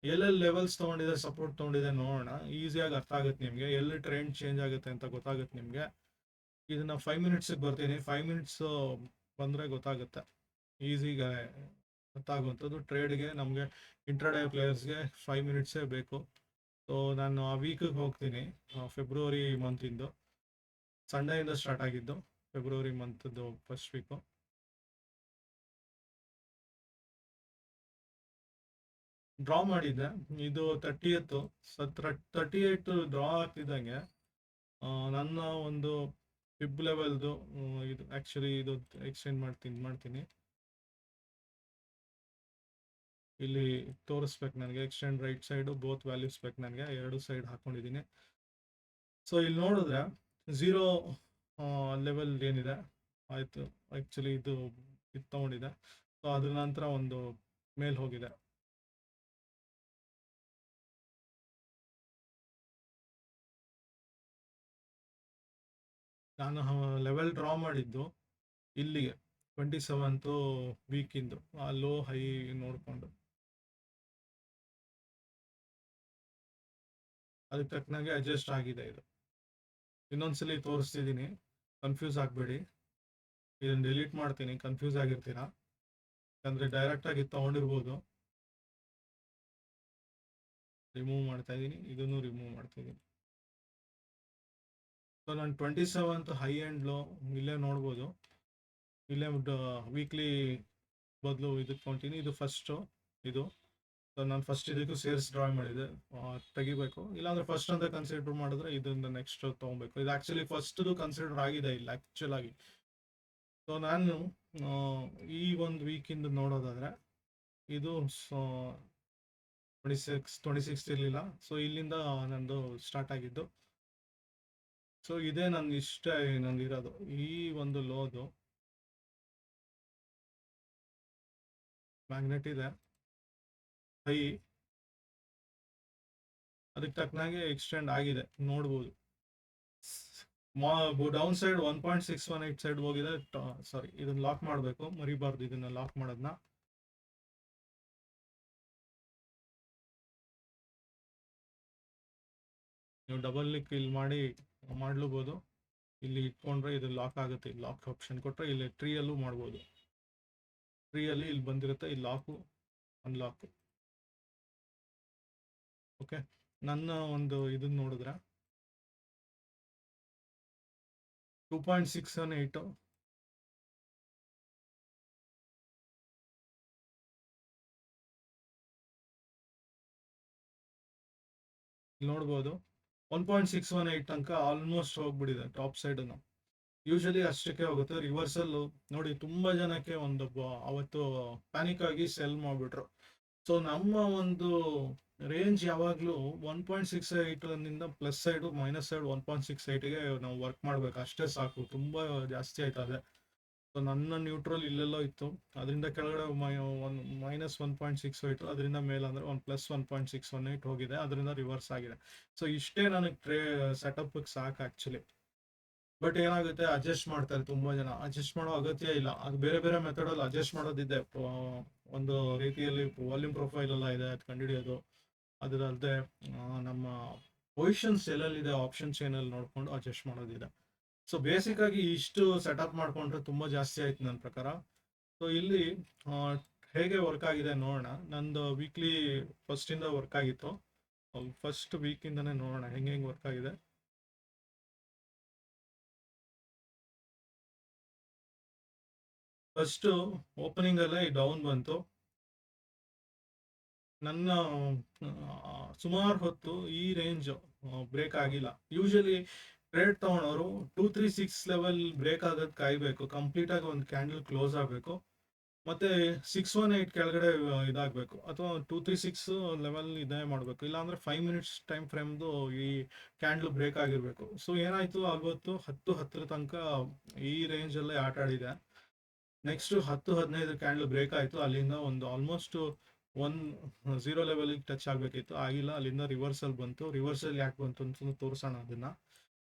ಎಲ್ಲೆಲ್ಲಿ ಲೆವೆಲ್ಸ್ ತೊಗೊಂಡಿದೆ, ಸಪೋರ್ಟ್ ತೊಗೊಂಡಿದೆ ನೋಡೋಣ. ಈಸಿಯಾಗಿ ಅರ್ಥ ಆಗುತ್ತೆ ನಿಮಗೆ, ಎಲ್ಲಿ ಟ್ರೆಂಡ್ ಚೇಂಜ್ ಆಗುತ್ತೆ ಅಂತ ಗೊತ್ತಾಗುತ್ತೆ ನಿಮಗೆ. ಇದನ್ನ 5 ಮಿನಿಟ್ಸಿಗೆ ಬರ್ತೀನಿ. 5 ಮಿನಿಟ್ಸ್ ಬಂದರೆ ಗೊತ್ತಾಗುತ್ತೆ, ಈಸಿಗೆ ಗೊತ್ತಾಗುವಂಥದ್ದು. ಟ್ರೇಡ್ಗೆ ನಮಗೆ ಇಂಟ್ರಾಡೇ ಪ್ಲೇಯರ್ಸ್ಗೆ 5 ಮಿನಿಟ್ಸೇ ಬೇಕು. ಸೊ ನಾನು ಆ ವೀಕಿಗೆ ಹೋಗ್ತೀನಿ. ಫೆಬ್ರವರಿ ಮಂತಿಂದು ಸಂಡೇಯಿಂದ ಸ್ಟಾರ್ಟ್ ಆಗಿದ್ದು, ಫೆಬ್ರವರಿ ಮಂತ್ದು ಫಸ್ಟ್ ವೀಕು. ಡ್ರಾ ಮಾಡಿದ್ದೆ. ಇದು 38 ಡ್ರಾ ಆಗ್ತಿದ್ದಂಗೆ ನನ್ನ ಒಂದು ಫಿಬ್ ಲೆವೆಲ್ದು ಇದು ಆಕ್ಚುಲಿ ಇದು ಎಕ್ಸ್ಟೆಂಡ್ ಮಾಡ್ತೀನಿ. ಇಲ್ಲಿ ತೋರಿಸ್ಬೇಕು ನನಗೆ, extend right side both values ಬೇಕು ನನಗೆ. 2 ಸೈಡ್ ಹಾಕೊಂಡಿದ್ದೀನಿ. ಸೊ ಇಲ್ಲಿ ನೋಡಿದ್ರೆ 0 ಲೆವೆಲ್ ಏನಿದೆ ಆಯ್ತು, ಆಕ್ಚುಲಿ ಇದು ತಗೊಂಡಿದೆ. ಸೊ ಅದ್ರ ನಂತರ ಒಂದು ಮೇಲ್ ಹೋಗಿದೆ. ನಾನು ಲೆವೆಲ್ ಡ್ರಾ ಮಾಡಿದ್ದು ಇಲ್ಲಿಗೆ 27th ವೀಕಿಂದು ಆ ಲೋ ಹೈ ನೋಡಿಕೊಂಡು ಅದಕ್ಕೆ ತಕ್ಕನಾಗೆ ಅಡ್ಜಸ್ಟ್ ಆಗಿದೆ. ಇದು ಇನ್ನೊಂದ್ಸಲಿ ತೋರಿಸ್ತಿದ್ದೀನಿ, ಕನ್ಫ್ಯೂಸ್ ಆಗಬೇಡಿ. ಇದನ್ನು ಡಿಲೀಟ್ ಮಾಡ್ತೀನಿ, ಕನ್ಫ್ಯೂಸ್ ಆಗಿರ್ತೀರಾ. ಯಾಕಂದರೆ ಡೈರೆಕ್ಟಾಗಿ ತೊಗೊಂಡಿರ್ಬೋದು. ರಿಮೂವ್ ಮಾಡ್ತಾ ಇದ್ದೀನಿ, ಇದನ್ನು ರಿಮೂವ್ ಮಾಡ್ತಿದ್ದೀನಿ. ಸೊ ನಾನು 27th ಹೈ ಆ್ಯಂಡ್ ಲೋ ಇಲ್ಲೇ ನೋಡ್ಬೋದು. ಇಲ್ಲೇ ವೀಕ್ಲಿ ಬದಲು ಇದಕ್ಕೆ ತೊಗೊತೀನಿ. ಇದು ಫಸ್ಟು ಇದು. ಸೊ ನಾನು ಫಸ್ಟ್ ಇದಕ್ಕೂ ಸೇರಿಸಿ ಡ್ರಾ ಮಾಡಿದೆ, ತೆಗಿಬೇಕು. ಇಲ್ಲಾಂದ್ರೆ ಫಸ್ಟ್ ಅಂತ ಕನ್ಸಿಡರ್ ಮಾಡಿದ್ರೆ ಇದನ್ನ ನೆಕ್ಸ್ಟ್ ತೊಗೊಬೇಕು. ಇದು ಆ್ಯಕ್ಚುಲಿ ಫಸ್ಟ್ದು ಕನ್ಸಿಡರ್ ಆಗಿದೆ ಇಲ್ಲ ಆ್ಯಕ್ಚುಲ್ ಆಗಿ. ಸೊ ನಾನು ಈ ಒಂದು ವೀಕಿಂದ ನೋಡೋದಾದ್ರೆ ಇದು 26 ಇರಲಿಲ್ಲ. ಸೊ ಇಲ್ಲಿಂದ ನಂದು ಸ್ಟಾರ್ಟ್ ಆಗಿದ್ದು. ಸೊ ಇದೇ ನನ್ನ ಇಷ್ಟ ನಂದಿರೋದು. ಈ ಒಂದು ಲೋದು ಮ್ಯಾಗ್ನೆಟ್ ಇದೆ ಹೈ, ಅದಕ್ಕೆ ತಕ್ಕನಾಗೆ ಎಕ್ಸ್ಟೆಂಡ್ ಆಗಿದೆ ನೋಡ್ಬೋದು. ಡೌನ್ ಸೈಡ್ 1.618 ಸೈಡ್ ಹೋಗಿದೆ. ಸಾರಿ, ಇದನ್ನ ಲಾಕ್ ಮಾಡಬೇಕು, ಮರಿಬಾರ್ದು ಇದನ್ನ ಲಾಕ್ ಮಾಡೋದನ್ನ. ನೀವು ಡಬಲ್ ಕ್ಲಿಕ್ ಇಲ್ಲಿ ಮಾಡ್ಲೂಬೋದು. ಇಲ್ಲಿ ಇಟ್ಕೊಂಡ್ರೆ ಇದು ಲಾಕ್ ಆಗುತ್ತೆ. ಲಾಕ್ ಆಪ್ಷನ್ ಕೊಟ್ಟರೆ ಇಲ್ಲಿ ಟ್ರೀಯಲ್ಲೂ ಮಾಡ್ಬೋದು. ಟ್ರೀಯಲ್ಲಿ ಇಲ್ಲಿ ಬಂದಿರುತ್ತೆ, ಇಲ್ಲಿ ಲಾಕು ಅನ್ಲಾಕು. ಓಕೆ, ನನ್ನ ಒಂದು ಇದನ್ನ ನೋಡಿದ್ರೆ 2.618 ನೋಡ್ಬೋದು. 1.618 ತನಕ ಆಲ್ಮೋಸ್ಟ್ ಹೋಗ್ಬಿಟ್ಟಿದೆ ಟಾಪ್ ಸೈಡನ್ನು. ಯೂಶಲಿ ಅಷ್ಟಕ್ಕೆ ಹೋಗುತ್ತೆ. ರಿವರ್ಸಲ್ ನೋಡಿ ತುಂಬಾ ಜನಕ್ಕೆ ಅವತ್ತು ಪ್ಯಾನಿಕ್ ಆಗಿ ಸೆಲ್ ಮಾಡ್ಬಿಟ್ರು. ಸೊ ನಮ್ಮ ಒಂದು ರೇಂಜ್ ಯಾವಾಗಲೂ 1.68 ನಿಂದ ಪ್ಲಸ್ ಸೈಡ್ ಮೈನಸ್ ಸೈಡ್ 1.68ಗೆ ನಾವು ವರ್ಕ್ ಮಾಡ್ಬೇಕು, ಅಷ್ಟೇ ಸಾಕು. ತುಂಬಾ ಜಾಸ್ತಿ ಆಯ್ತದೆ. ಸೊ ನನ್ನ ನ್ಯೂಟ್ರಲ್ ಇಲ್ಲೆಲ್ಲೋ ಇತ್ತು, ಅದರಿಂದ ಕೆಳಗಡೆ -1.6 ಹೋಯ್ತು, ಅದರಿಂದ ಮೇಲೆ ಅಂದ್ರೆ +1.618 ಹೋಗಿದೆ, ಅದರಿಂದ ರಿವರ್ಸ್ ಆಗಿದೆ. ಸೊ ಇಷ್ಟೇ ನನಗೆ ಸೆಟಪ್ ಸಾಕು ಆಕ್ಚುಲಿ. ಬಟ್ ಏನಾಗುತ್ತೆ, ಅಡ್ಜಸ್ಟ್ ಮಾಡ್ತಾರೆ ತುಂಬಾ ಜನ. ಅಡ್ಜಸ್ಟ್ ಮಾಡೋ ಅಗತ್ಯ ಇಲ್ಲ, ಅದು ಬೇರೆ ಬೇರೆ ಮೆಥಡ್ ಅಲ್ಲಿ ಅಡ್ಜಸ್ಟ್ ಮಾಡೋದಿದೆ. ಒಂದು ರೀತಿಯಲ್ಲಿ ವಾಲ್ಯೂಮ್ ಪ್ರೊಫೈಲ್ ಎಲ್ಲ ಇದೆ, ಅದು ಕಂಡುಹಿಡಿಯೋದು. ಅದರಲ್ಲದೆ ನಮ್ಮ ಪೊಸಿಷನ್ಸ್ ಎಲ್ಲೆಲ್ಲಿದೆ ಆಪ್ಷನ್ಸ್ ಏನಲ್ಲಿ ನೋಡ್ಕೊಂಡು ಅಡ್ಜಸ್ಟ್ ಮಾಡೋದಿದೆ. ಸೊ ಬೇಸಿಕ್ ಆಗಿ ಇಷ್ಟು ಸೆಟಪ್ ಮಾಡ್ಕೊಂಡ್ರೆ ತುಂಬಾ ಜಾಸ್ತಿ ಆಯ್ತು ನನ್ನ ಪ್ರಕಾರ. ಸೊ ಇಲ್ಲಿ ಹೇಗೆ ವರ್ಕ್ ಆಗಿದೆ ನೋಡೋಣ. ನಂದು ವೀಕ್ಲಿ ಫಸ್ಟ್ ಇಂದ ವರ್ಕ್ ಆಗಿತ್ತು, ಫಸ್ಟ್ ವೀಕ್ ಇಂದಾನೆ ನೋಡೋಣ ಹೆಂಗೆ ವರ್ಕ್ ಆಗಿದೆ. ಫಸ್ಟ್ ಓಪನಿಂಗ್ ಅಲ್ಲೇ ಡೌನ್ ಬಂತು. ನನ್ನ ಸುಮಾರು ಹೊತ್ತು ಈ ರೇಂಜ್ ಬ್ರೇಕ್ ಆಗಿಲ್ಲ. ಯೂಶಲಿ ಟ್ರೇಡ್ ತಗೊಂಡವರು 236 ಲೆವೆಲ್ ಬ್ರೇಕ್ ಆಗೋದು ಕಾಯ್ಬೇಕು, ಕಂಪ್ಲೀಟ್ ಆಗಿ ಒಂದು ಕ್ಯಾಂಡಲ್ ಕ್ಲೋಸ್ ಆಗಬೇಕು, ಮತ್ತೆ 618 ಕೆಳಗಡೆ ಇದಾಗಬೇಕು, ಅಥವಾ 236 ಲೆವೆಲ್ ಇದೇ ಮಾಡಬೇಕು. ಇಲ್ಲಾಂದ್ರೆ 5 ಮಿನಿಟ್ಸ್ ಟೈಮ್ ಫ್ರೇಮ್ದು ಈ ಕ್ಯಾಂಡಲ್ ಬ್ರೇಕ್ ಆಗಿರ್ಬೇಕು. ಸೊ ಏನಾಯ್ತು, ಅವತ್ತು 10-10 ತನಕ ಈ ರೇಂಜ್ ಅಲ್ಲೇ ಆಟ ಆಡಿದೆ. ನೆಕ್ಸ್ಟ್ 10-15 ಕ್ಯಾಂಡಲ್ ಬ್ರೇಕ್ ಆಯ್ತು, ಅಲ್ಲಿಂದ ಒಂದು ಆಲ್ಮೋಸ್ಟ್ 1-0 ಲೆವೆಲ್ಗೆ ಟಚ್ ಆಗಬೇಕಿತ್ತು, ಆಗಿಲ್ಲ. ಅಲ್ಲಿಂದ ರಿವರ್ಸಲ್ ಬಂತು. ರಿವರ್ಸಲ್ ಯಾಕೆ ಬಂತು ಅಂತ ತೋರಿಸೋಣ ಅದನ್ನ.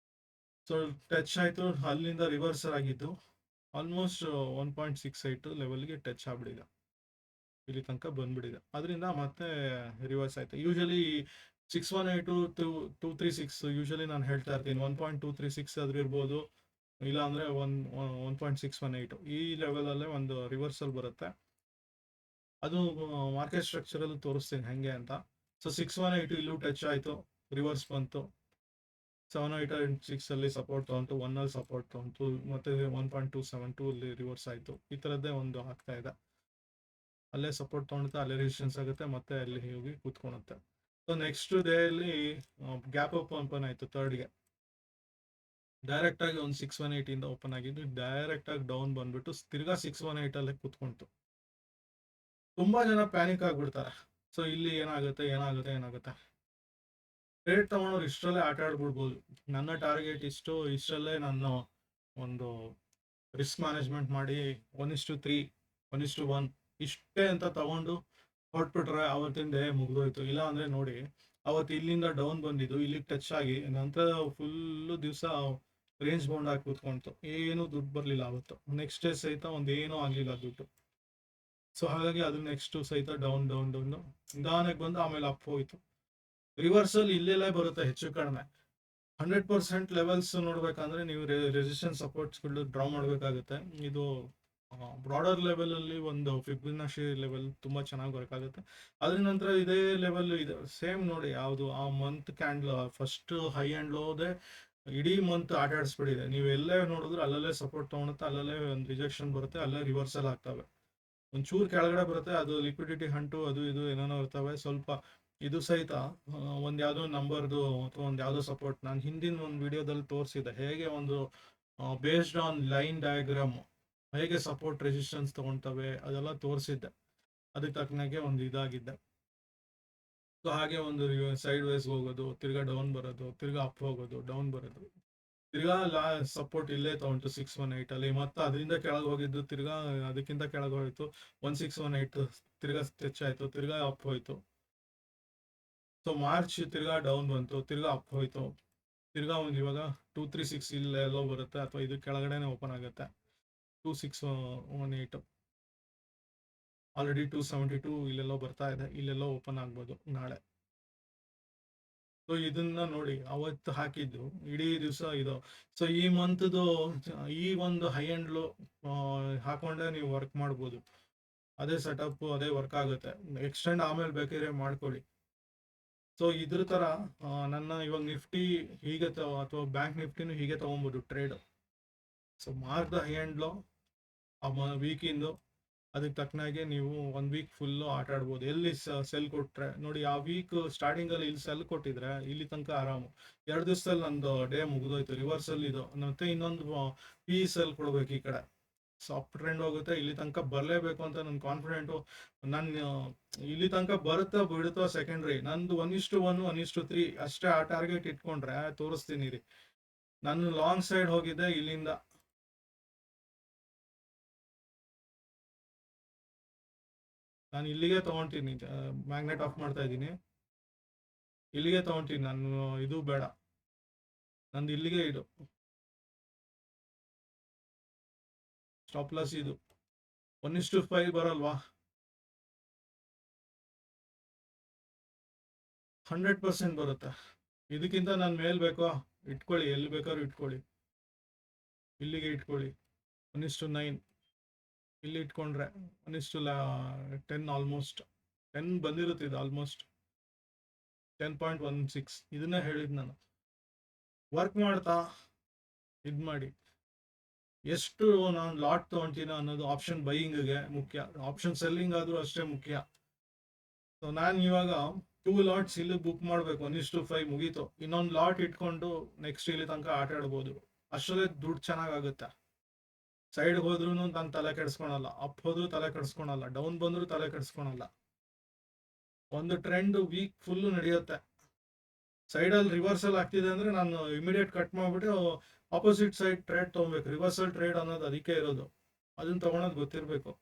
ಸೊ ಟಚ್ ಆಯ್ತು, ಅಲ್ಲಿಂದ ರಿವರ್ಸಲ್ ಆಗಿದ್ದು ಆಲ್ಮೋಸ್ಟ್ 1.68 ಲೆವೆಲ್ಗೆ ಟಚ್ ಆಗ್ಬಿಟ್ಟಿದೆ, ಇಲ್ಲಿ ತನಕ ಬಂದ್ಬಿಟ್ಟಿದೆ. ಅದರಿಂದ ಮತ್ತೆ ರಿವರ್ಸ್ ಆಯ್ತು. ಯೂಶಲಿ 618 236 ಯೂಶಲಿ ನಾನು ಹೇಳ್ತಾ ಇರ್ತೀನಿ, 1.236 ಆದ್ರೂ ಇರ್ಬೋದು, ಇಲ್ಲ ಅಂದ್ರೆ 1.618 ಈ ಲೆವೆಲ್ ಅಲ್ಲೇ ಒಂದು ರಿವರ್ಸಲ್ ಬರುತ್ತೆ. ಅದು ಮಾರ್ಕೆಟ್ ಸ್ಟ್ರಕ್ಚರ್ ಅಲ್ಲಿ ತೋರಿಸ್ತೀನಿ ಹೆಂಗೆ ಅಂತ. ಸೊ 618 ಇಲ್ಲೂ ಟಚ್ ಆಯ್ತು, ರಿವರ್ಸ್ ಬಂತು. 786 ಅಲ್ಲಿ ಸಪೋರ್ಟ್ ತಗೊಂತು, 1 ಅಲ್ಲಿ ಸಪೋರ್ಟ್ ತಗೊಂತು, ಮತ್ತೆ 1.272 ಅಲ್ಲಿ ರಿವರ್ಸ್ ಆಯ್ತು. ಈ ತರದ್ದೇ ಒಂದು ಆಗ್ತಾ ಇದೆ. ಅಲ್ಲೇ ಸಪೋರ್ಟ್ ತಗೊಳುತ್ತೆ, ಅಲ್ಲೇ ರೆಸಿಸ್ಟೆನ್ಸ್ ಆಗುತ್ತೆ, ಮತ್ತೆ ಅಲ್ಲಿ ಹೋಗಿ ಕೂತ್ಕೊಳುತ್ತೆ. ಸೊ ನೆಕ್ಸ್ಟ್ ಡೇ ಅಲ್ಲಿ ಗ್ಯಾಪ್ ಓಪನ್ ಆಯ್ತು ಥರ್ಡ್ಗೆ. ಡೈರೆಕ್ಟ್ ಆಗಿ ಒಂದು 618 ಇಂದ ಓಪನ್ ಆಗಿದ್ದು, ಡೈರೆಕ್ಟ್ ಆಗಿ ಡೌನ್ ಬಂದ್ಬಿಟ್ಟು ತಿರ್ಗಾ 618 ಅಲ್ಲೇ ಕೂತ್ಕೊಂತು. ತುಂಬಾ ಜನ ಪ್ಯಾನಿಕ್ ಆಗ್ಬಿಡ್ತಾರೆ. ಸೊ ಇಲ್ಲಿ ಏನಾಗುತ್ತೆ ಟ್ರೇಡ್ ತಗೊಂಡವ್ರು ಇಷ್ಟರಲ್ಲೇ ಆಟ ಆಡ್ಬಿಡ್ಬೋದು. ನನ್ನ ಟಾರ್ಗೆಟ್ ಇಷ್ಟರಲ್ಲೇ ನಾನು ಒಂದು ರಿಸ್ಕ್ ಮ್ಯಾನೇಜ್ಮೆಂಟ್ ಮಾಡಿ 1:3 1:1 ಇಷ್ಟೇ ಅಂತ ತಗೊಂಡು ಹೊರಟ್ಬಿಟ್ರೆ ಅವತ್ತಿನ ಡೇ ಮುಗಿದೋಯ್ತು. ಇಲ್ಲ ಅಂದ್ರೆ ನೋಡಿ, ಅವತ್ತು ಇಲ್ಲಿಂದ ಡೌನ್ ಬಂದಿದ್ದು ಇಲ್ಲಿಗೆ ಟಚ್ ಆಗಿ ನಂತರ ಫುಲ್ಲು ದಿವಸ ರೇಂಜ್ ಬೌಂಡ್ ಆಗಿ ಕೂತ್ಕೊಂತು, ಏನು ದುಡ್ಡು ಬರಲಿಲ್ಲ ಅವತ್ತು. ನೆಕ್ಸ್ಟ್ ಡೇ ಸಹಿತ ಏನೂ ಆಗಲಿಲ್ಲ ದುಡ್ಡು. ಸೊ ಹಾಗಾಗಿ ಅದು ನೆಕ್ಸ್ಟ್ ಸಹಿತ ಡೌನ್ ನಿಧಾನಕ್ಕೆ ಬಂದು ಆಮೇಲೆ ಅಪ್ ಹೋಯ್ತು. ರಿವರ್ಸಲ್ ಇಲ್ಲೆಲ್ಲ ಬರುತ್ತೆ ಹೆಚ್ಚು ಕಡಿಮೆ. 100% ಲೆವೆಲ್ಸ್ ನೋಡ್ಬೇಕಂದ್ರೆ ನೀವು ರೆಸಿಸ್ಟೆನ್ಸ್ ಸಪೋರ್ಟ್ಸ್ಗಳು ಡ್ರಾ ಮಾಡಬೇಕಾಗುತ್ತೆ. ಇದು ಬ್ರಾಡರ್ ಲೆವೆಲ್ ಅಲ್ಲಿ ಒಂದು ಫಿಬೊನಾಚಿ ಲೆವೆಲ್ ತುಂಬಾ ಚೆನ್ನಾಗಿ ವರ್ಕ್ ಆಗುತ್ತೆ. ಅದ್ರ ನಂತರ ಇದೇ ಲೆವೆಲ್ ಇದೆ ಸೇಮ್. ನೋಡಿ ಯಾವುದು ಆ month candle first high and ಲೋದೆ ಇಡೀ ಮಂತ್ ಆಟ ಆಡಿಸ್ಬಿಟ್ಟಿದೆ. ನೀವು ಎಲ್ಲೇ ನೋಡಿದ್ರು ಅಲ್ಲಲ್ಲೇ ಸಪೋರ್ಟ್ ತಗೊಳುತ್ತೆ, ಅಲ್ಲಲ್ಲೇ ಒಂದು ರಿಜೆಕ್ಷನ್ ಬರುತ್ತೆ, ಅಲ್ಲೇ ರಿವರ್ಸಲ್ ಆಗ್ತವೆ. ಒಂಚೂರು ಕೆಳಗಡೆ ಬರುತ್ತೆ, ಅದು ಲಿಕ್ವಿಡಿಟಿ ಹಂಟು ಅದು ಇದು ಏನೇನೋ ಇರ್ತವೆ. ಸ್ವಲ್ಪ ಇದು ಸಹಿತ ಒಂದು ಯಾವುದೋ ನಂಬರ್ದು ಅಥವಾ ಒಂದು ಯಾವುದೋ ಸಪೋರ್ಟ್, ನಾನು ಹಿಂದಿನ ಒಂದು ವಿಡಿಯೋದಲ್ಲಿ ತೋರಿಸಿದೆ ಹೇಗೆ ಒಂದು ಬೇಸ್ಡ್ ಆನ್ ಲೈನ್ ಡಯಾಗ್ರಾಮ್ ಹೇಗೆ ಸಪೋರ್ಟ್ ರೆಸಿಸ್ಟೆನ್ಸ್ ತಗೊಳ್ತವೆ ಅದೆಲ್ಲ ತೋರಿಸಿದ್ದೆ. ಅದಕ್ಕೆ ತಕ್ಕನಾಗೆ ಒಂದು ಇದಾಗಿದ್ದೆ. ಸೊ ಹಾಗೆ ಒಂದು ಸೈಡ್ ವೈಸ್ ಹೋಗೋದು, ತಿರ್ಗಾ ಡೌನ್ ಬರೋದು, ತಿರ್ಗಾ ಅಪ್ ಹೋಗೋದು, ಡೌನ್ ಬರೋದು, ತಿರ್ಗಾ ಸಪೋರ್ಟ್ ಇಲ್ಲೇ ತಗೊಂಡು 618 ಅಲ್ಲಿ, ಮತ್ತೆ ಅದರಿಂದ ಕೆಳಗೆ ಹೋಗಿದ್ದು ತಿರ್ಗಾ ಅದಕ್ಕಿಂತ ಕೆಳಗೆ ಹೋಯ್ತು 1618, ತಿರ್ಗಾ ಟಚ್ ಆಯ್ತು, ತಿರ್ಗಾ ಅಪ್ ಹೋಯ್ತು. ಸೊ ಮಾರ್ಚ್ ತಿರ್ಗಾ ಡೌನ್ ಬಂತು, ತಿರ್ಗಾ ಅಪ್ ಹೋಯ್ತು, ತಿರ್ಗಾ ಒಂದು ಇವಾಗ 236 ಇಲ್ಲೆಲ್ಲೋ ಬರುತ್ತೆ, ಅಥವಾ ಇದು ಕೆಳಗಡೆನೆ ಓಪನ್ ಆಗುತ್ತೆ 2618. ಆಲ್ರೆಡಿ 272 ಇಲ್ಲೆಲ್ಲೋ ಬರ್ತಾ ಇದೆ, ಇಲ್ಲೆಲ್ಲೋ ಓಪನ್ ಆಗ್ಬೋದು ನಾಳೆ. ಸೊ ಇದನ್ನ ನೋಡಿ, ಅವತ್ತು ಹಾಕಿದ್ದು ಇಡೀ ದಿವಸ ಇದು. ಸೊ ಈ ಮಂತ್ದು ಈ ಒಂದು ಹೈ ಅಂಡ್ ಲೋ ಹಾಕೊಂಡೆ ನೀವು ವರ್ಕ್ ಮಾಡ್ಬೋದು. ಅದೇ ಸೆಟಪ್, ಅದೇ ವರ್ಕ್ ಆಗುತ್ತೆ. ಎಕ್ಸ್ಟೆಂಡ್ ಆಮೇಲೆ ಬೇಕಾದ್ರೆ ಮಾಡ್ಕೊಳ್ಳಿ. ಸೊ ಇದ್ರ ತರ ನನ್ನ ಇವಾಗ ನಿಫ್ಟಿ ಹೀಗೆ ಅಥವಾ ಬ್ಯಾಂಕ್ ನಿಫ್ಟಿನೂ ಹೀಗೆ ತಗೊಬೋದು trade. So mark the high and low ಆ ವೀಕಿಂದು, ಅದಕ್ಕೆ ತಕ್ಕನಾಗೆ ನೀವು 1 ವೀಕ್ ಫುಲ್ಲು ಆಟ ಆಡ್ಬೋದು. ಎಲ್ಲಿ ಸೆಲ್ ಕೊಟ್ರೆ ನೋಡಿ, ಆ ವೀಕ್ ಸ್ಟಾರ್ಟಿಂಗ್ ಅಲ್ಲಿ ಇಲ್ಲಿ ಸೆಲ್ ಕೊಟ್ಟಿದ್ರೆ ಇಲ್ಲಿ ತನಕ ಆರಾಮು. 2 ದಿವಸದಲ್ಲಿ ನಂದು ಡೇ ಮುಗಿದೋಯ್ತು. ರಿವರ್ಸಲ್ ಇದು ಮತ್ತೆ ಇನ್ನೊಂದು ಪಿ ಸೆಲ್ ಕೊಡ್ಬೇಕು ಈ ಕಡೆ. ಸಾಫ್ಟ್ ಟ್ರೆಂಡ್ ಹೋಗುತ್ತೆ, ಇಲ್ಲಿ ತನಕ ಬರಲೇಬೇಕು ಅಂತ ನನ್ ಕಾನ್ಫಿಡೆಂಟು. ನಾನು ಇಲ್ಲಿ ತನಕ ಬರುತ್ತಾ ಬಿಡುತ್ತಾ ಸೆಕೆಂಡ್ರಿ. ನಂದು 1:1 1:3 ಅಷ್ಟೇ ಆ ಟಾರ್ಗೆಟ್ ಇಟ್ಕೊಂಡ್ರೆ ತೋರಿಸ್ತೀನಿ ರೀ. ನಾನು ಲಾಂಗ್ ಸೈಡ್ ಹೋಗಿದ್ದೆ ಇಲ್ಲಿಂದ. ನಾನು ಇಲ್ಲಿಗೆ ತಗೊಂತೀನಿ, ಮ್ಯಾಗ್ನೆಟ್ ಆಫ್ ಮಾಡ್ತಾ ಇದ್ದೀನಿ. ಇಲ್ಲಿಗೆ ತಗೊಂತೀನಿ ನಾನು, ಇದು ಬೇಡ, ನಂದು ಇಲ್ಲಿಗೆ ಇದು ಸ್ಟಾಪ್ ಲಾಸ್. ಇದು 1:5 ಬರಲ್ವಾ? 100% ಬರುತ್ತೆ. ಇದಕ್ಕಿಂತ ನಾನು ಮೇಲ್ ಬೇಕೋ ಇಟ್ಕೊಳ್ಳಿ, ಎಲ್ಲಿ ಬೇಕಾದ್ರೂ ಇಟ್ಕೊಳ್ಳಿ. ಇಲ್ಲಿಗೆ ಇಟ್ಕೊಳ್ಳಿ 1:9. ಇಲ್ಲಿ ಇಟ್ಕೊಂಡ್ರೆ 1:10, ಆಲ್ಮೋಸ್ಟ್ 10 ಬಂದಿರುತ್ತೆ. ಇದು ಆಲ್ಮೋಸ್ಟ್ 10.16. ಇದನ್ನ ಹೇಳಿದ್ ನಾನು. ವರ್ಕ್ ಮಾಡ್ತಾ ಇದ್ ಮಾಡಿ, ಎಷ್ಟು ನಾನು ಲಾಟ್ ತಗೊಂತೀನೋ ಅನ್ನೋದು ಆಪ್ಷನ್ ಬೈಯಿಂಗ್ಗೆ ಮುಖ್ಯ, ಆಪ್ಷನ್ ಸೆಲ್ಲಿಂಗ್ ಆದ್ರೂ ಅಷ್ಟೇ ಮುಖ್ಯ. ಸೊ ನಾನು ಇವಾಗ 2 ಲಾಟ್ಸ್ ಇಲ್ಲಿ ಬುಕ್ ಮಾಡ್ಬೇಕು. 1:5 ಮುಗೀತು. ಇನ್ನೊಂದು ಲಾಟ್ ಇಟ್ಕೊಂಡು ನೆಕ್ಸ್ಟ್ ಇಲ್ಲಿ ತನಕ ಆಟ ಆಡ್ಬೋದು. ಅಷ್ಟರಲ್ಲೇ ದುಡ್ಡು ಚೆನ್ನಾಗಾಗುತ್ತೆ. ಸೈಡ್ ಹೋದ್ರೂ ನಾನು ತಲೆ ಕೆಡಿಸ್ಕೊಳಲ್ಲ, ಅಪ್ ಹೋದ್ರೂ ತಲೆ ಕೆಡಿಸ್ಕೊಳಲ್ಲ, ಡೌನ್ ಬಂದ್ರು ತಲೆ ಕೆಡಿಸ್ಕೊಳಲ್ಲ. ಒಂದು ಟ್ರೆಂಡ್ ವೀಕ್ ಫುಲ್ ನಡೆಯುತ್ತೆ. ಸೈಡಲ್ಲಿ ರಿವರ್ಸಲ್ ಆಗ್ತಿದೆ ಅಂದ್ರೆ ನಾನು ಇಮಿಡಿಯೇಟ್ ಕಟ್ ಮಾಡ್ಬಿಟ್ಟು ಆಪೋಸಿಟ್ ಸೈಡ್ ಟ್ರೇಡ್ ತಗೊಬೇಕು. ರಿವರ್ಸಲ್ ಟ್ರೇಡ್ ಅನ್ನೋದು ಅದಕ್ಕೆ ಇರೋದು. ಅದನ್ನ ತಗೊಳೋದು ಗೊತ್ತಿರಬೇಕು.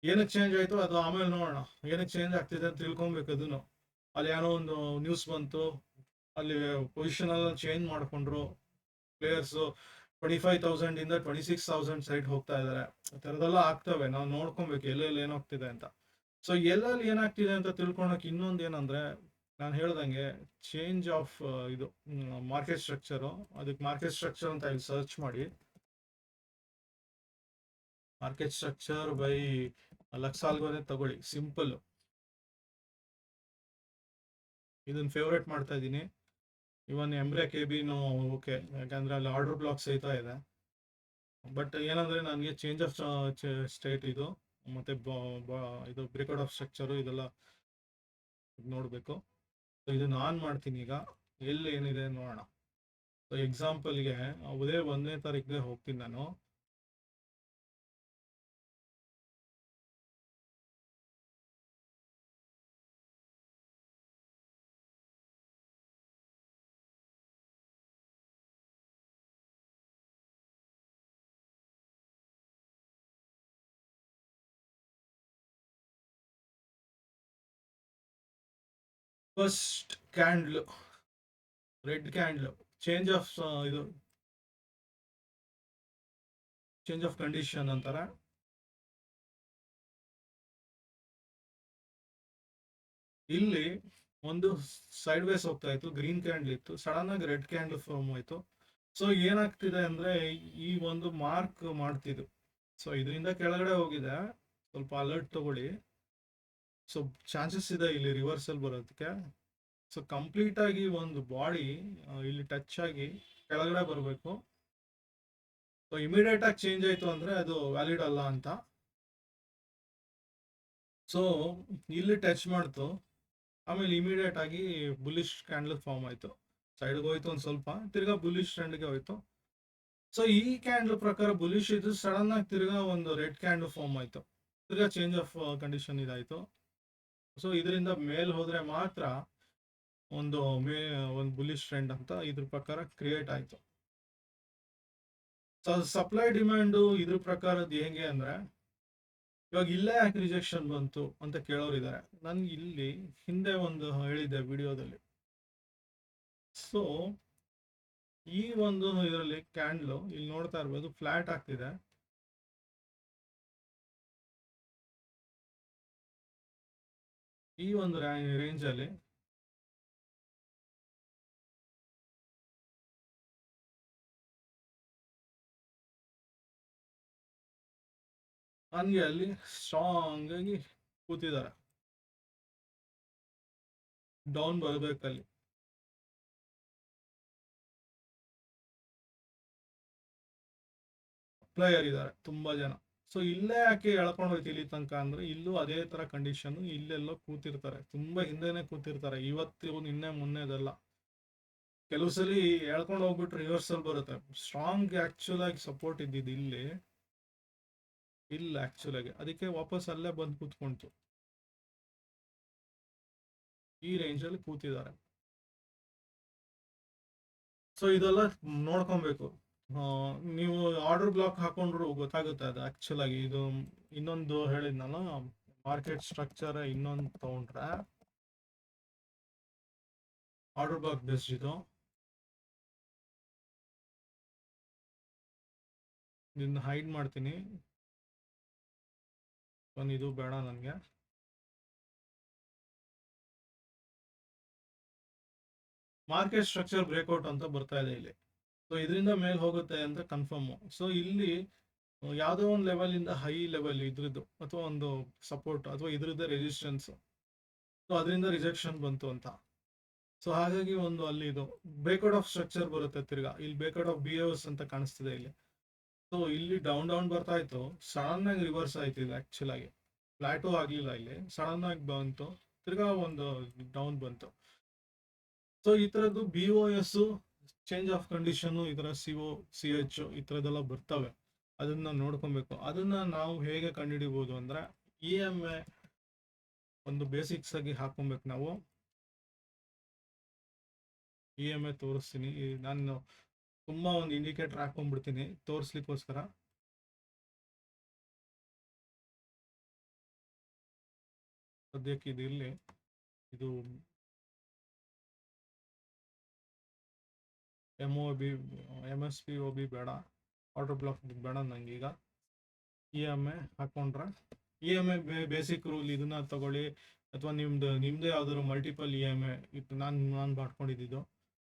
ಏನಕ್ಕೆ ಚೇಂಜ್ ಆಯ್ತು ಅದು ಆಮೇಲೆ ನೋಡೋಣ. ಏನಕ್ಕೆ ಚೇಂಜ್ ಆಗ್ತಿದೆ ಅಂತ ತಿಳ್ಕೊಬೇಕು. ಅದನ್ನು ಅಲ್ಲಿ ಏನೋ ಒಂದು ನ್ಯೂಸ್ ಬಂತು, ಅಲ್ಲಿ ಪೊಸಿಷನ್ ಎಲ್ಲ ಚೇಂಜ್ ಮಾಡ್ಕೊಂಡ್ರು ಪ್ಲೇಯರ್ಸು. 25,000 ಇಂದ 26,000 ಸೈಡ್ ಹೋಗ್ತಾ ಇದಾರೆ. ಆ ಥರದೆಲ್ಲ ಆಗ್ತವೆ. ನಾವು ನೋಡ್ಕೊಬೇಕು ಎಲ್ಲೆಲ್ಲಿ ಏನಾಗ್ತಿದೆ ಅಂತ. ಸೊ ಎಲ್ಲೆಲ್ಲಿ ಏನಾಗ್ತಿದೆ ಅಂತ ತಿಳ್ಕೊಳಕ್ ಇನ್ನೊಂದು ಏನಂದ್ರೆ, ನಾನು ಹೇಳ್ದಂಗೆ ಚೇಂಜ್ ಆಫ್ ಇದು ಮಾರ್ಕೆಟ್ ಸ್ಟ್ರಕ್ಚರು. ಅದಕ್ಕೆ ಮಾರ್ಕೆಟ್ ಸ್ಟ್ರಕ್ಚರ್ ಅಂತ ಇಲ್ಲಿ ಸರ್ಚ್ ಮಾಡಿ. ಮಾರ್ಕೆಟ್ ಸ್ಟ್ರಕ್ಚರ್ ಬೈ ಲಕ್ಸಾಲ್ಗೋನೆ ತಗೊಳ್ಳಿ, ಸಿಂಪಲ್. ಇದನ್ನ ಫೇವ್ರೇಟ್ ಮಾಡ್ತಾ ಇದ್ದೀನಿ. ಇವನ್ ಎಂಬ್ರೆ ಕೆಬಿನು ಓಕೆ, ಯಾಕಂದ್ರೆ ಅಲ್ಲಿ ಆರ್ಡರ್ ಬ್ಲಾಕ್ ಸಹಿತ ಇದೆ. ಬಟ್ ಏನಂದ್ರೆ ನನಗೆ ಚೇಂಜ್ ಆಫ್ ಸ್ಟೇಟ್ ಇದು ಮತ್ತೆ ಇದು ಬ್ರೇಕ್ಔಟ್ ಆಫ್ ಸ್ಟ್ರಕ್ಚರು ಇದೆಲ್ಲ ನೋಡಬೇಕು. ಸೊ ಇದನ್ನ ಆನ್ ಮಾಡ್ತೀನಿ ಈಗ. ಎಲ್ಲಿ ಏನಿದೆ ನೋಡೋಣ. ಸೊ ಎಕ್ಸಾಂಪಲ್ಗೆ ಅದೇ 1ನೇ ತಾರೀಕಿಗೆ ಹೋಗ್ತೀನಿ ನಾನು. First candle, red candle, change of ಇದು ಚೇಂಜ್ ಆಫ್ ಕಂಡೀಷನ್ ಅಂತಾರೆ. ಇಲ್ಲಿ ಒಂದು ಸೈಡ್ ವೇಸ್ ಹೋಗ್ತಾ ಇತ್ತು, ಗ್ರೀನ್ ಕ್ಯಾಂಡಲ್ ಇತ್ತು, ಸಡನ್ ಆಗಿ ರೆಡ್ ಕ್ಯಾಂಡಲ್ ಫಾರ್ಮ್ ಆಯ್ತು. ಸೊ ಏನಾಗ್ತಿದೆ ಅಂದ್ರೆ ಈ ಒಂದು ಮಾರ್ಕ್ ಮಾಡ್ತಿದ್ದು. ಸೊ ಇದರಿಂದ ಕೆಳಗಡೆ ಹೋಗಿದೆ, ಸ್ವಲ್ಪ ಅಲರ್ಟ್ ತಗೊಳ್ಳಿ. ಸೊ ಚಾನ್ಸಸ್ ಇದೆ ಇಲ್ಲಿ ರಿವರ್ಸಲ್ ಬರೋದಕ್ಕೆ. ಸೊ ಕಂಪ್ಲೀಟ್ ಆಗಿ ಒಂದು ಬಾಡಿ ಇಲ್ಲಿ ಟಚ್ ಆಗಿ ಕೆಳಗಡೆ ಬರಬೇಕು. ಸೊ ಇಮಿಡಿಯೇಟ್ ಆಗಿ ಚೇಂಜ್ ಆಯ್ತು ಅಂದ್ರೆ ಅದು ವ್ಯಾಲಿಡ್ ಅಲ್ಲ ಅಂತ. ಸೊ ಇಲ್ಲಿ ಟಚ್ ಮಾಡ್ತು, ಆಮೇಲೆ ಇಮಿಡಿಯೇಟ್ ಆಗಿ ಬುಲಿಶ್ ಕ್ಯಾಂಡಲ್ ಫಾರ್ಮ್ ಆಯ್ತು. ಸೈಡ್ಗೆ ಹೋಯ್ತು ಒಂದು ಸ್ವಲ್ಪ, ತಿರ್ಗಾ ಬುಲಿಶ್ ಟ್ರೆಂಡ್ಗೆ ಹೋಯ್ತು. ಸೊ ಈ ಕ್ಯಾಂಡಲ್ ಪ್ರಕಾರ ಬುಲಿಶ್ ಇದು, ಸಡನ್ ಆಗಿ ತಿರ್ಗಾ ಒಂದು ರೆಡ್ ಕ್ಯಾಂಡಲ್ ಫಾರ್ಮ್ ಆಯ್ತು, ತಿರ್ಗಾ ಚೇಂಜ್ ಆಫ್ ಕಂಡೀಷನ್ ಇದಾಯ್ತು. ಸೊ ಇದರಿಂದ ಮೇಲ್ ಹೋದ್ರೆ ಮಾತ್ರ ಒಂದು ಒಂದು ಬುಲಿಶ್ ಟ್ರೆಂಡ್ ಅಂತ ಇದ್ರ ಪ್ರಕಾರ ಕ್ರಿಯೇಟ್ ಆಯ್ತು. ಸೊ ಸಪ್ಲೈ ಡಿಮ್ಯಾಂಡು ಇದ್ರ ಪ್ರಕಾರದ್ದು ಹೇಗೆ ಅಂದ್ರೆ, ಇವಾಗ ಇಲ್ಲೇ ಯಾಕೆ ರಿಜೆಕ್ಷನ್ ಬಂತು ಅಂತ ಕೇಳೋರಿದ್ದಾರೆ. ನನ್ಗೆ ಇಲ್ಲಿ ಹಿಂದೆ ಒಂದು ಹೇಳಿದ್ದೆ ವಿಡಿಯೋದಲ್ಲಿ. ಸೊ ಈ ಒಂದು ಇದರಲ್ಲಿ ಕ್ಯಾಂಡ್ಲು ಇಲ್ಲಿ ನೋಡ್ತಾ ಇರ್ಬೋದು, ಫ್ಲಾಟ್ ಆಗ್ತಿದೆ. ಈ ಒಂದು ರೇಂಜ್ ಅಲ್ಲಿ ನನ್ಗೆ ಅಲ್ಲಿ ಸ್ಟ್ರಾಂಗ್ ಆಗಿ ಕೂತಿದ್ದಾರೆ. ಡೌನ್ ಬರಬೇಕಲ್ಲಿ. ಪ್ಲೇಯರ್ ಇದ್ದಾರೆ ತುಂಬಾ ಜನ. ಸೊ ಇಲ್ಲೇ ಯಾಕೆ ಎಳ್ಕೊಂಡು ಹೋಯ್ತು ಇಲ್ಲಿ ತನಕ ಅಂದ್ರೆ ಇಲ್ಲೂ ಅದೇ ತರ ಕಂಡೀಷನ್, ಇಲ್ಲೆಲ್ಲೋ ಕೂತಿರ್ತಾರೆ, ತುಂಬಾ ಹಿಂದೆನೆ ಕೂತಿರ್ತಾರೆ, ಇವತ್ತು ನಿನ್ನೆ ಮೊನ್ನೆದಲ್ಲ. ಕೆಲವು ಸಲ ಎಳ್ಕೊಂಡು ಹೋಗ್ಬಿಟ್ಟು ರಿವರ್ಸಲ್ ಬರುತ್ತೆ. ಸ್ಟ್ರಾಂಗ್ ಆಕ್ಚುಲ್ ಆಗಿ ಸಪೋರ್ಟ್ ಇದ್ದಿದ್ದು ಇಲ್ಲಿ ಇಲ್ಲ ಆಕ್ಚುಲ್ ಆಗಿ, ಅದಕ್ಕೆ ವಾಪಸ್ ಅಲ್ಲೇ ಬಂದು ಕೂತ್ಕೊಂತು. ಈ ರೇಂಜ್ ಅಲ್ಲಿ ಕೂತಿದ್ದಾರೆ. ಸೊ ಇದೆಲ್ಲ ನೋಡ್ಕೊಬೇಕು. ನೀವು ಆರ್ಡರ್ ಬ್ಲಾಕ್ ಹಾಕೊಂಡ್ರು ಗೊತ್ತಾಗುತ್ತೆ ಅದು ಆಕ್ಚುಲ್ ಆಗಿ. ಇದು ಇನ್ನೊಂದು ಹೇಳಿದ್ನಲ್ಲ, ಮಾರ್ಕೆಟ್ ಸ್ಟ್ರಕ್ಚರ್ ಇನ್ನೊಂದು ತಗೊಂಡ್ರೆ ಆರ್ಡರ್ ಬ್ಲಾಕ್ ಬೆಸ್ಟ್ ಇದು. ಇದನ್ನ ಹೈಡ್ ಮಾಡ್ತೀನಿ, ಇದು ಬೇಡ ನನಗೆ. ಮಾರ್ಕೆಟ್ ಸ್ಟ್ರಕ್ಚರ್ ಬ್ರೇಕ್ಔಟ್ ಅಂತ ಬರ್ತಾ ಇದೆ ಇಲ್ಲಿ. ಸೊ ಇದರಿಂದ ಮೇಲೆ ಹೋಗುತ್ತೆ ಅಂತ ಕನ್ಫರ್ಮ್. ಸೊ ಇಲ್ಲಿ ಯಾವುದೋ ಒಂದು ಲೆವೆಲ್ ಇಂದ ಹೈ ಲೆವೆಲ್ ಇದ್ರದ್ದು ಅಥವಾ ಒಂದು ಸಪೋರ್ಟ್ ಅಥವಾ ಇದ್ರದ್ದೇ ರೆಸಿಸ್ಟೆನ್ಸ್, ಸೊ ಅದರಿಂದ ರಿಜೆಕ್ಷನ್ ಬಂತು ಅಂತ. ಸೊ ಹಾಗಾಗಿ ಒಂದು ಅಲ್ಲಿ ಇದು ಬ್ರೇಕ್ಔಟ್ ಆಫ್ ಸ್ಟ್ರಕ್ಚರ್ ಬರುತ್ತೆ. ತಿರ್ಗಾ ಇಲ್ಲಿ ಬ್ರೇಕ್ಔಟ್ ಆಫ್ BOS ಅಂತ ಕಾಣಿಸ್ತಿದೆ ಇಲ್ಲಿ. ಸೊ ಇಲ್ಲಿ ಡೌನ್ ಬರ್ತಾ ಇತ್ತು, ಸಡನ್ ಆಗಿ ರಿವರ್ಸ್ ಆಯ್ತು. ಇದು ಆಕ್ಚುಲ್ ಆಗಿ ಫ್ಲಾಟು ಆಗ್ಲಿಲ್ಲ, ಇಲ್ಲಿ ಸಡನ್ ಆಗಿ ಬಂತು, ತಿರ್ಗಾ ಒಂದು ಡೌನ್ ಬಂತು. ಸೊ ಈ ತರದ್ದು BOS ಚೇಂಜ್ ಆಫ್ ಕಂಡೀಷನ್, ಈ ತರ CH ಈ ತರದೆಲ್ಲ ಬರ್ತವೆ. ಅದನ್ನ ನೋಡ್ಕೊಬೇಕು. ಅದನ್ನ ನಾವು ಹೇಗೆ ಕಂಡುಹಿಡಿಬಹುದು ಅಂದ್ರೆ EMA ಒಂದು ಬೇಸಿಕ್ಸ್ ಆಗಿ ಹಾಕೊಬೇಕು ನಾವು. EMA ತೋರಿಸ್ತೀನಿ ನಾನು, ತುಂಬಾ ಒಂದು ಇಂಡಿಕೇಟರ್ ಹಾಕೊಂಡ್ಬಿಡ್ತೀನಿ ತೋರಿಸ್ಲಿಕ್ಕೋಸ್ಕರ. ಸದ್ಯಕ್ಕೆ ಇದು ಇಲ್ಲಿ, ಇದು MOB MSPOB ಬೇಡ, ಆರ್ಡರ್ ಬ್ಲಾಕ್ ಬೇಡ ನಂಗೆ. ಈಗ EMA ಹಾಕೊಂಡ್ರೆ EMA ಬೇಸಿಕ್ ರೂಲ್ ಇದನ್ನ ತಗೊಳ್ಳಿ, ಅಥವಾ ನಿಮ್ದೇ ಯಾವ್ದಾದ್ರು ಮಲ್ಟಿಪಲ್ EMA ಇದು ನಾನು ಮಾಡ್ಕೊಂಡಿದ್ದು.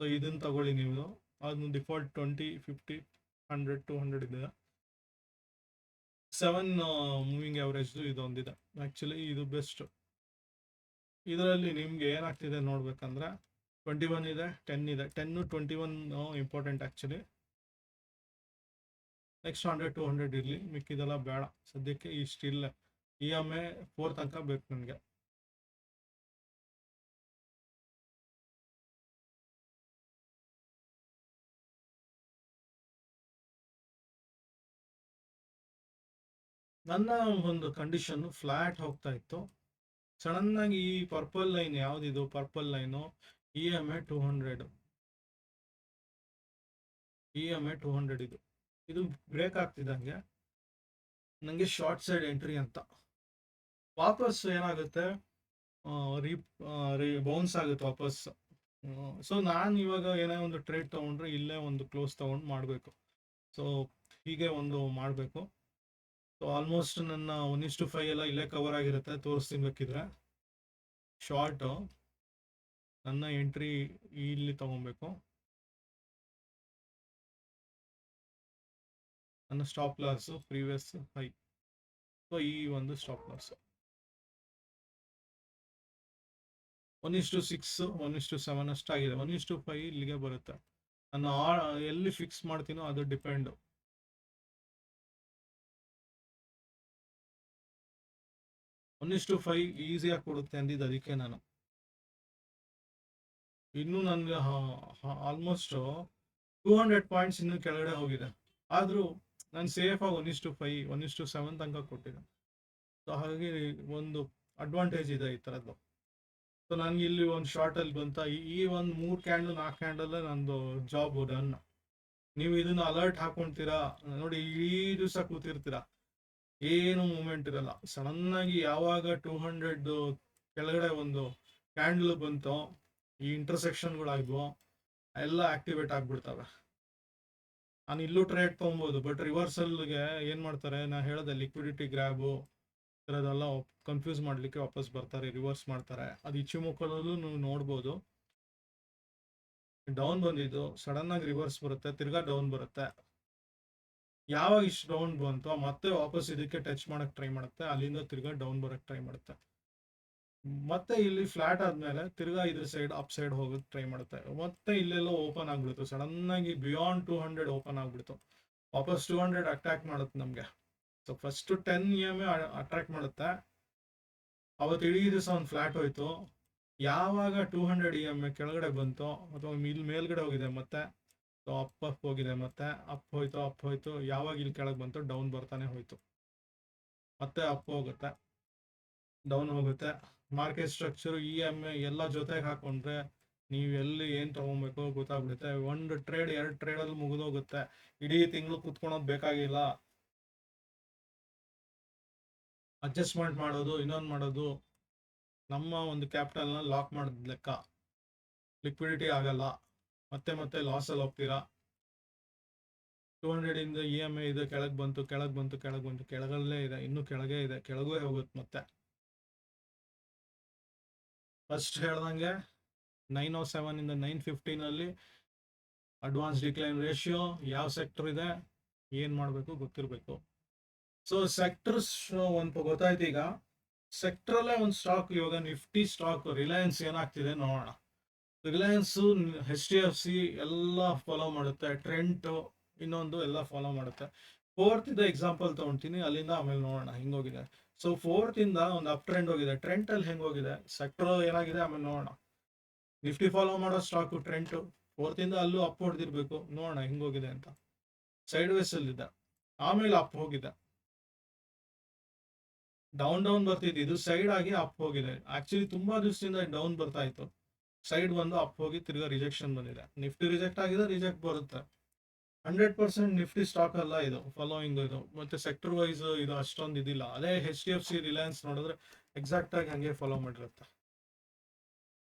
ಸೊ ಇದನ್ನ ತಗೊಳ್ಳಿ ನೀವು. ಅದನ್ನ ಡಿಫಾಲ್ಟ್ 20, 50, 100, 200 ಇದೆ. 7 ಮೂವಿಂಗ್ ಅವರೇಜ್ ಇದೊಂದಿದೆ. ಆಕ್ಚುಲಿ ಇದು ಬೆಸ್ಟ್. ಇದರಲ್ಲಿ ನಿಮ್ಗೆ ಏನಾಗ್ತಿದೆ ನೋಡ್ಬೇಕಂದ್ರೆ 21 ಇದೆ, 10 ಇದೆ. 10, 21 ಇಂಪಾರ್ಟೆಂಟ್ ಆಕ್ಚುಲಿ. ನೆಕ್ಸ್ಟ್ 100, 200 ಇರಲಿ, ಮಿಕ್ಕಿದೆಲ್ಲ ಬೇಡ ಸದ್ಯಕ್ಕೆ. ಇಷ್ಟಿಲ್ಲ. EMA 4 ತನಕ ಬೇಕು ನನಗೆ. ನನ್ನ ಒಂದು ಕಂಡೀಷನ್ ಫ್ಲಾಟ್ ಹೋಗ್ತಾ ಇತ್ತು, ಸಡನ್ ಆಗಿ ಈ ಪರ್ಪಲ್ ಲೈನ್, ಯಾವ್ದಿದು ಪರ್ಪಲ್ ಲೈನು, EMA 200 ಇದು ಬ್ರೇಕ್ ಆಗ್ತಿದ್ದಂಗೆ ನನಗೆ ಶಾರ್ಟ್ ಸೈಡ್ ಎಂಟ್ರಿ ಅಂತ. ವಾಪಸ್ ಏನಾಗುತ್ತೆ, ಬೌನ್ಸ್ ಆಗುತ್ತೆ ವಾಪಸ್. ಸೊ ನಾನು ಇವಾಗ ಏನೇ ಒಂದು ಟ್ರೇಡ್ ತಗೊಂಡ್ರೆ ಇಲ್ಲೇ ಒಂದು ಕ್ಲೋಸ್ ತಗೊಂಡು ಮಾಡಬೇಕು. ಸೊ ಹೀಗೆ ಒಂದು ಮಾಡಬೇಕು. ಸೊ ಆಲ್ಮೋಸ್ಟ್ ನನ್ನ 1:5 ಎಲ್ಲ ಇಲ್ಲೇ ಕವರ್ ಆಗಿರುತ್ತೆ. ತೋರಿಸ್ತೀನಿ ಬೇಕಿದ್ರೆ. ಶಾರ್ಟ್ ನನ್ನ ಎಂಟ್ರಿ ಇಲ್ಲಿ ತಗೊಬೇಕು, ನನ್ನ stop loss previous high. So ಈ ಒಂದು ಸ್ಟಾಪ್ ಲಾಸ್ 1:6, 1:7 ಅಷ್ಟಾಗಿದೆ. 1:5 ಇಲ್ಲಿಗೆ ಬರುತ್ತೆ. ನಾನು ಎಲ್ಲಿ ಫಿಕ್ಸ್ ಮಾಡ್ತೀನೋ ಅದು ಡಿಪೆಂಡ್. (1:5) ಈಸಿಯಾಗಿ ಕೊಡುತ್ತೆ ಅಂದಿದ್ದು, ಅದಕ್ಕೆ ನಾನು ಇನ್ನೂ ನನಗೆ ಆಲ್ಮೋಸ್ಟ್ 200 ಪಾಯಿಂಟ್ಸ್ ಇನ್ನೂ ಕೆಳಗಡೆ ಹೋಗಿದೆ. ಆದರೂ ನಾನು ಸೇಫ್ ಆಗಿ 1:5, 1:7 ತನಕ ಕೊಟ್ಟಿದ್ದೆ. ಸೊ ಹಾಗಾಗಿ ಒಂದು ಅಡ್ವಾಂಟೇಜ್ ಇದೆ ಈ ಥರದ್ದು. ಸೊ ನನಗೆ ಇಲ್ಲಿ ಒಂದು ಶಾರ್ಟಲ್ಲಿ ಬಂತ, ಈ ಒಂದು 3 ಕ್ಯಾಂಡಲ್ 4 ಕ್ಯಾಂಡಲ್ಲೇ ನಂದು ಜಾಬ್ ಡನ್. ನೀವು ಇದನ್ನ ಅಲರ್ಟ್ ಹಾಕೊಳ್ತೀರಾ ನೋಡಿ, ಈ ದಿವಸ ಕೂತಿರ್ತೀರಾ, ಏನು ಮೂಮೆಂಟ್ ಇರಲ್ಲ. ಸಡನ್ ಆಗಿ ಯಾವಾಗ 200 ಕೆಳಗಡೆ ಒಂದು ಕ್ಯಾಂಡಲ್ ಬಂತೋ, ಈ ಇಂಟರ್ಸೆಕ್ಷನ್ಗಳಾಗ್ವೋ ಎಲ್ಲ ಆಕ್ಟಿವೇಟ್ ಆಗ್ಬಿಡ್ತವೆ. ನಾನು ಇಲ್ಲೂ ಟ್ರೇಡ್ ತೊಗೊಬೋದು, ಬಟ್ ರಿವರ್ಸಲ್ಗೆ ಏನು ಮಾಡ್ತಾರೆ, ನಾ ಹೇಳಿದೆ ಲಿಕ್ವಿಡಿಟಿ ಗ್ರ್ಯಾಬು ಥರದೆಲ್ಲ ಕನ್ಫ್ಯೂಸ್ ಮಾಡಲಿಕ್ಕೆ ವಾಪಸ್ ಬರ್ತಾರೆ, ರಿವರ್ಸ್ ಮಾಡ್ತಾರೆ. ಅದು ಇಚಿಮುಖದಲ್ಲೂ ನೀವು ನೋಡ್ಬೋದು. ಡೌನ್ ಬಂದಿದ್ದು ಸಡನ್ ಆಗಿ ರಿವರ್ಸ್ ಬರುತ್ತೆ, ತಿರ್ಗಾ ಡೌನ್ ಬರುತ್ತೆ. ಯಾವಾಗ ಇಷ್ಟು ಡೌನ್ ಬಂತು ಮತ್ತೆ ವಾಪಸ್ ಇದಕ್ಕೆ ಟಚ್ ಮಾಡಕ್ ಟ್ರೈ ಮಾಡುತ್ತೆ, ಅಲ್ಲಿಂದ ತಿರ್ಗಾ ಡೌನ್ ಬರಕ್ ಟ್ರೈ ಮಾಡುತ್ತೆ. ಮತ್ತೆ ಇಲ್ಲಿ ಫ್ಲಾಟ್ ಆದ್ಮೇಲೆ ತಿರ್ಗಾ ಇದ್ರ ಸೈಡ್ ಅಪ್ ಸೈಡ್ ಹೋಗಕ್ ಟ್ರೈ ಮಾಡುತ್ತೆ. ಮತ್ತೆ ಇಲ್ಲೆಲ್ಲ ಓಪನ್ ಆಗ್ಬಿಡ್ತು, ಸಡನ್ ಆಗಿ ಬಿಯಾಂಡ್ 200 ಓಪನ್ ಆಗ್ಬಿಡ್ತು. ವಾಪಸ್ 200 ಅಟ್ಯಾಕ್ ಮಾಡುತ್ತೆ ನಮ್ಗೆ. ಸೊ ಫಸ್ಟ್ 10 EMA ಅಟ್ರಾಕ್ಟ್ ಮಾಡುತ್ತೆ. ಅವತ್ತು ಇಡೀ ದಿವಸ ಒಂದು ಫ್ಲಾಟ್ ಹೋಯ್ತು. ಯಾವಾಗ 200 EMA ಕೆಳಗಡೆ ಬಂತು ಅಥವಾ ಇಲ್ಲಿ ಮೇಲ್ಗಡೆ ಹೋಗಿದೆ ಮತ್ತೆ ಅಪ್ ಹೋಗಿದೆ, ಮತ್ತೆ ಅಪ್ ಹೋಯ್ತು, ಯಾವಾಗ ಇಲ್ಲಿ ಕೆಳಗೆ ಬಂತು ಡೌನ್ ಬರ್ತಾನೆ ಹೋಯ್ತು, ಮತ್ತೆ ಅಪ್ ಹೋಗುತ್ತೆ, ಡೌನ್ ಹೋಗುತ್ತೆ. ಮಾರ್ಕೆಟ್ ಸ್ಟ್ರಕ್ಚರ್ EMA ಎಲ್ಲ ಜೊತೆಗೆ ಹಾಕೊಂಡ್ರೆ ನೀವು ಎಲ್ಲಿ ಏನ್ ತಗೊಬೇಕು ಗೊತ್ತಾಗ್ಬಿಡುತ್ತೆ. ಒಂದು ಟ್ರೇಡ್ 2 ಟ್ರೇಡಲ್ಲಿ ಮುಗಿದೋಗುತ್ತೆ. ಇಡೀ ತಿಂಗಳು ಕುತ್ಕೊಳೋದು ಬೇಕಾಗಿಲ್ಲ. ಅಡ್ಜಸ್ಟ್ಮೆಂಟ್ ಮಾಡೋದು, ಇನ್ನೊಂದು ಮಾಡೋದು, ನಮ್ಮ ಒಂದು ಕ್ಯಾಪಿಟಲ್ನ ಲಾಕ್ ಮಾಡೋದು ಲೆಕ್ಕ. ಲಿಕ್ವಿಡಿಟಿ ಆಗಲ್ಲ, ಮತ್ತೆ ಮತ್ತೆ ಲಾಸಲ್ಲಿ ಹೋಗ್ತೀರಾ. 200 ಇಂದ EMA ಇದೆ, ಕೆಳಗೆ ಬಂತು, ಕೆಳಗಲ್ಲೇ ಇದೆ, ಇನ್ನೂ ಕೆಳಗೆ ಇದೆ, ಕೆಳಗೂ ಹೋಗುತ್ತೆ. ಮತ್ತೆ ಫಸ್ಟ್ ಹೇಳ್ದಂಗೆ 907 ಇಂದ 915 ಅಡ್ವಾನ್ಸ್ ಡಿಕ್ಲೈನ್ ರೇಷಿಯೋ ಯಾವ ಸೆಕ್ಟರ್ ಇದೆ, ಏನ್ ಮಾಡಬೇಕು ಗೊತ್ತಿರಬೇಕು. ಸೊ ಸೆಕ್ಟರ್ಸ್ ಒಂದು ಗೊತ್ತಾಯ್ತು. ಈಗ ಸೆಕ್ಟರ್ ಅಲ್ಲೇ ಒಂದು ಸ್ಟಾಕ್, ಇವಾಗ ನಿಫ್ಟಿ ಸ್ಟಾಕ್ ರಿಲಯನ್ಸ್ ಏನಾಗ್ತಿದೆ ನೋಡೋಣ. ರಿಲಯನ್ಸ್, HDFC ಎಲ್ಲ ಫಾಲೋ ಮಾಡುತ್ತೆ, ಟ್ರೆಂಟ್ ಇನ್ನೊಂದು ಎಲ್ಲ ಫಾಲೋ ಮಾಡುತ್ತೆ. 4th ಇಂದ ಎಕ್ಸಾಂಪಲ್ ತಗೊಳ್ತೀನಿ, ಅಲ್ಲಿಂದ ಆಮೇಲೆ ನೋಡೋಣ ಹಿಂಗೋಗಿದೆ. ಸೊ 4th ಇಂದ ಒಂದು ಅಪ್ ಟ್ರೆಂಡ್ ಹೋಗಿದೆ. ಟ್ರೆಂಟ್ ಅಲ್ಲಿ ಹೆಂಗೋಗಿದೆ, ಸೆಕ್ಟರ್ ಏನಾಗಿದೆ ಆಮೇಲೆ ನೋಡೋಣ. ನಿಫ್ಟಿ ಫಾಲೋ ಮಾಡೋ ಸ್ಟಾಕ್ ಟ್ರೆಂಟ್ 4th ಇಂದ ಅಲ್ಲೂ ಅಪ್ ಹೊಡೆದಿರ್ಬೇಕು, ನೋಡೋಣ ಹಿಂಗೋಗಿದೆ ಅಂತ. ಸೈಡ್ ವೇಸ್ ಅಲ್ಲಿ ಇದೆ, ಆಮೇಲೆ ಅಪ್ ಹೋಗಿದೆ, ಡೌನ್ ಬರ್ತಿದ್ದು, ಇದು ಸೈಡ್ ಆಗಿ ಅಪ್ ಹೋಗಿದೆ. ಆಕ್ಚುಲಿ ತುಂಬಾ ದಿವಸದಿಂದ ಡೌನ್ ಬರ್ತಾ ಇತ್ತು, ಸೈಡ್ ಬಂದು ಅಪ್ ಹೋಗಿ ತಿರ್ಗಾ ರಿಜೆಕ್ಷನ್ ಬಂದಿದೆ. ನಿಫ್ಟಿ ರಿಜೆಕ್ಟ್ ಆಗಿದೆ, ರಿಜೆಕ್ಟ್ ಬರುತ್ತೆ. 100% ನಿಫ್ಟಿ ಸ್ಟಾಕ್ ಅಲ್ಲ ಇದು, ಫಾಲೋಯಿಂಗ್ ಇದು. ಮತ್ತೆ ಸೆಕ್ಟರ್ ವೈಸ್ ಇದು ಅಷ್ಟೊಂದು ಇದಿಲ್ಲ. ಅದೇ HDFC ರಿಲಯನ್ಸ್ ನೋಡಿದ್ರೆ ಎಕ್ಸಾಕ್ಟ್ ಆಗಿ ಹಂಗೆ ಫಾಲೋ ಮಾಡಿರುತ್ತೆ.